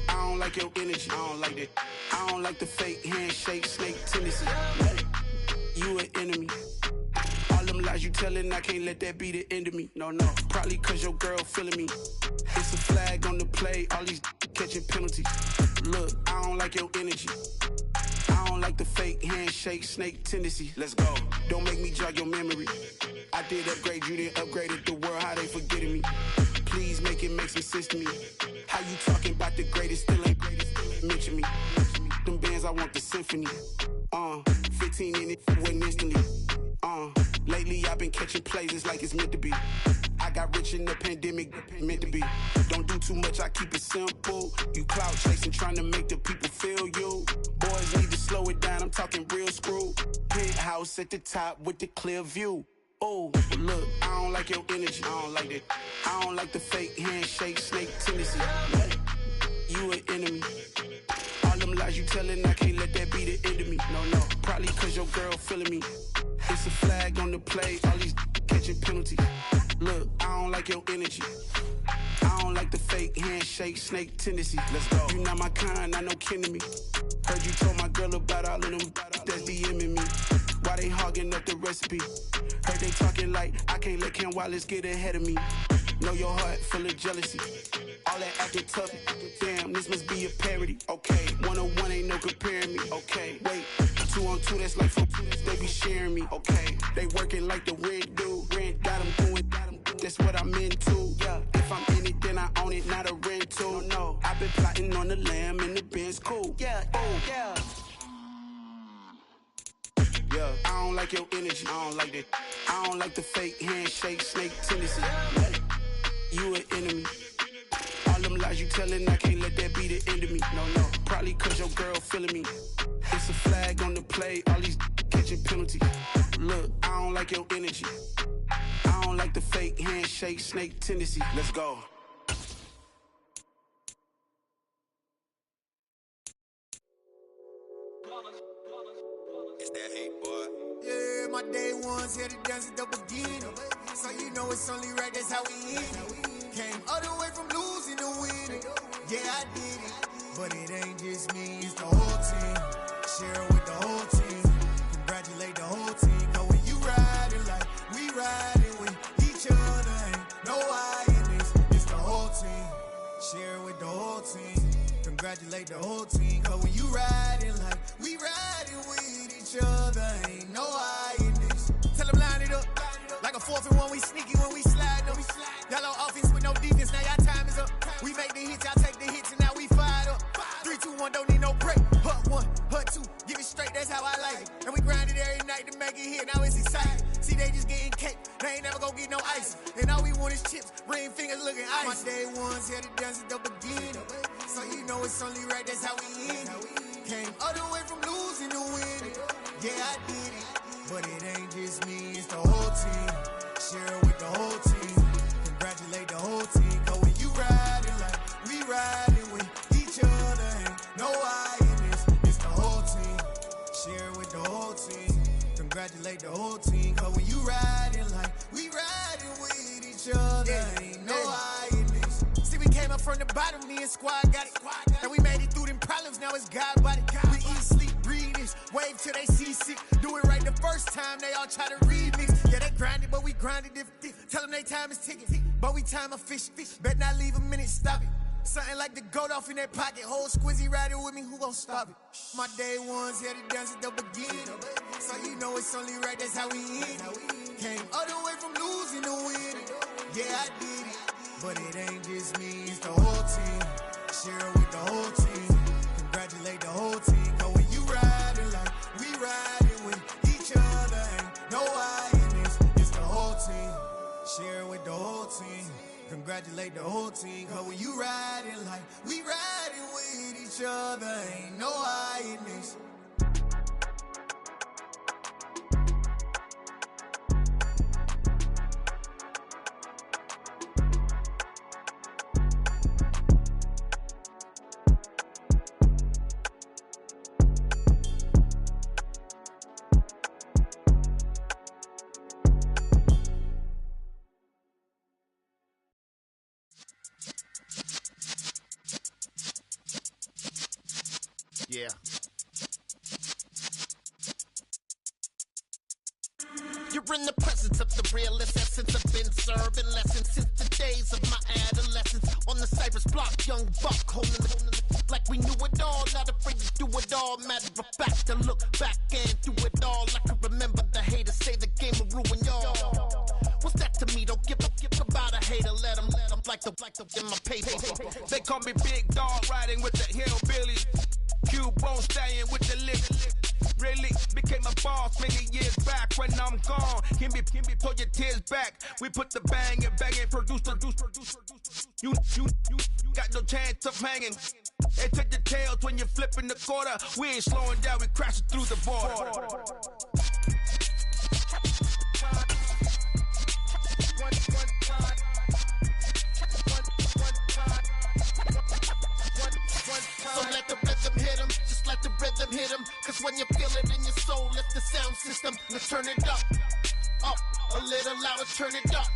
I don't like your energy, I don't like that. I don't like the fake handshake, snake tendency. You an enemy. All them lies you telling, I can't let that be the end of me. No, probably cause your girl feeling me. It's a flag on the play, all these catching penalties. Look, I don't like your energy. I don't like the fake handshake, snake tendency. Let's go. Don't make me jog your memory. I did upgrade, you didn't upgrade it. The world, how they forgetting me. Please make it make some sense to me. How you talking about the greatest, still ain't greatest? Mention me. Them bands, I want the symphony. 15 in it, went instantly. Lately I've been catching plays, it's like it's meant to be. I got rich in the pandemic, meant to be. Don't do too much, I keep it simple. You clout chasing, trying to make the people feel you. Boys need to slow it down, I'm talking real screw. Penthouse at the top with the clear view. Oh, look, I don't like your energy, I don't like that. I don't like the fake handshake, snake tendency. You an enemy. All them lies you telling, I can't let that be the end of me. No, probably cause your girl feeling me. It's a flag on the play, all these catching penalties. Look, I don't like your energy. I don't like the fake handshake, snake tendency. Let's go. You not my kind, I know kin to me. Heard you told my girl about all of them that's DMing me. Why they hogging up the recipe? Heard they talking like I can't let Ken Wallace get ahead of me. Know your heart full of jealousy. All that acting tough. Damn, this must be a parody. Okay, 101 ain't no comparing me. Okay, wait, 2 on 2, that's like 4. They be sharing me. Okay, they working like the rent do. Rent got them doing. That's what I'm into. Yeah, if I'm in it, then I own it, not a rental. No, I've been plotting on the lamb and the Benz cool. Yeah, oh yeah. Yeah, I don't like your energy. I don't like that. I don't like the fake handshake, snake tendency. You an enemy. All them lies you telling, I can't let that be the end of me. No, probably cause your girl feeling me. It's a flag on the play, all these catching penalties. Look, I don't like your energy. I don't like the fake handshake, snake tendency. Let's go. It's that hate, boy. Yeah, my day ones here to dance at the beginning. So you know it's only right, that's how we end it. Came all the way from losing to winning. Yeah, I did it. But it ain't just me, it's the whole team. Share it with the whole team. Congratulate the whole team. Cause when you riding like we riding with each other, ain't no I in this. It's the whole team. Share it with the whole team. Congratulate the whole team. Cause when you riding like we riding with each other, ain't no I in this. Tell them line it up. Like a 4th and 1, we sneaky when we slide them. Y'all on offense with no defense, now y'all time is up. We make the hits, y'all take the hits, and now we fired up. 3, 2, 1, don't need no break. Hut 1, hut 2, give it straight, that's how I like it. And we grind it every night to make it hit, now it's exciting. See, they just getting cake, they ain't never gonna get no ice. And all we want is chips, ring fingers looking ice. My day ones here to dance at the beginning. So you know it's only right, that's how we end it. Came all the way from losing to winning. Yeah, I did it. But it ain't just me, it's the whole team. Share it with the whole team. Congratulate the whole team. Cause when you riding like we riding with each other, ain't no I in this. It's the whole team. Share it with the whole team. Congratulate the whole team. Cause when you riding like we riding with each other, ain't no I in this. See, we came up from the bottom, me and squad got it. And we made it through them problems, now it's God body. We eat, sleep, breathe this, wave till they see sick. Do it right the first time, they all try to remix. Yeah, they grinded, but we grinded different. Tell them they time is ticking, but we time a fish. Bet not leave a minute, stop it. Something like the goat off in that pocket. Whole squizzy riding with me, who gon' stop it? My day ones here to dance at the beginning. So you know it's only right, that's how we end it. Came all the way from losing to winning. Yeah, I did it. But it ain't just me, it's the whole team. Share it with the whole team. Congratulate the whole team. Cause when you riding like we riding with each other, ain't no I in this. It's the whole team. Share it with the whole team. Congratulate the whole team. Cause when you riding like we riding with each other, ain't no I in this. Yeah. You're in the presence of the realest essence. I've been serving lessons since the days of my adolescence. On the Cypress block, young buck, holding it like we knew it all. Not afraid to do it all. Matter of fact, to look back and do it all. I can remember the haters say the game will ruin y'all. What's that to me? Don't give about a hater. Let them like the in my paper. They call me Big Dog, riding with the hillbillies. Cubone staying with the lips. Really became a boss many years back. When I'm gone, can be pull your tears back. We put the bang and produce. You got no chance of hanging. And take your tails when you're flipping the quarter. We ain't slowing down, we crashing through the border. So let the rhythm hit him, just let the rhythm hit him. Cause when you feel it in your soul, lift the sound system. Let's turn it up, a little louder, turn it up.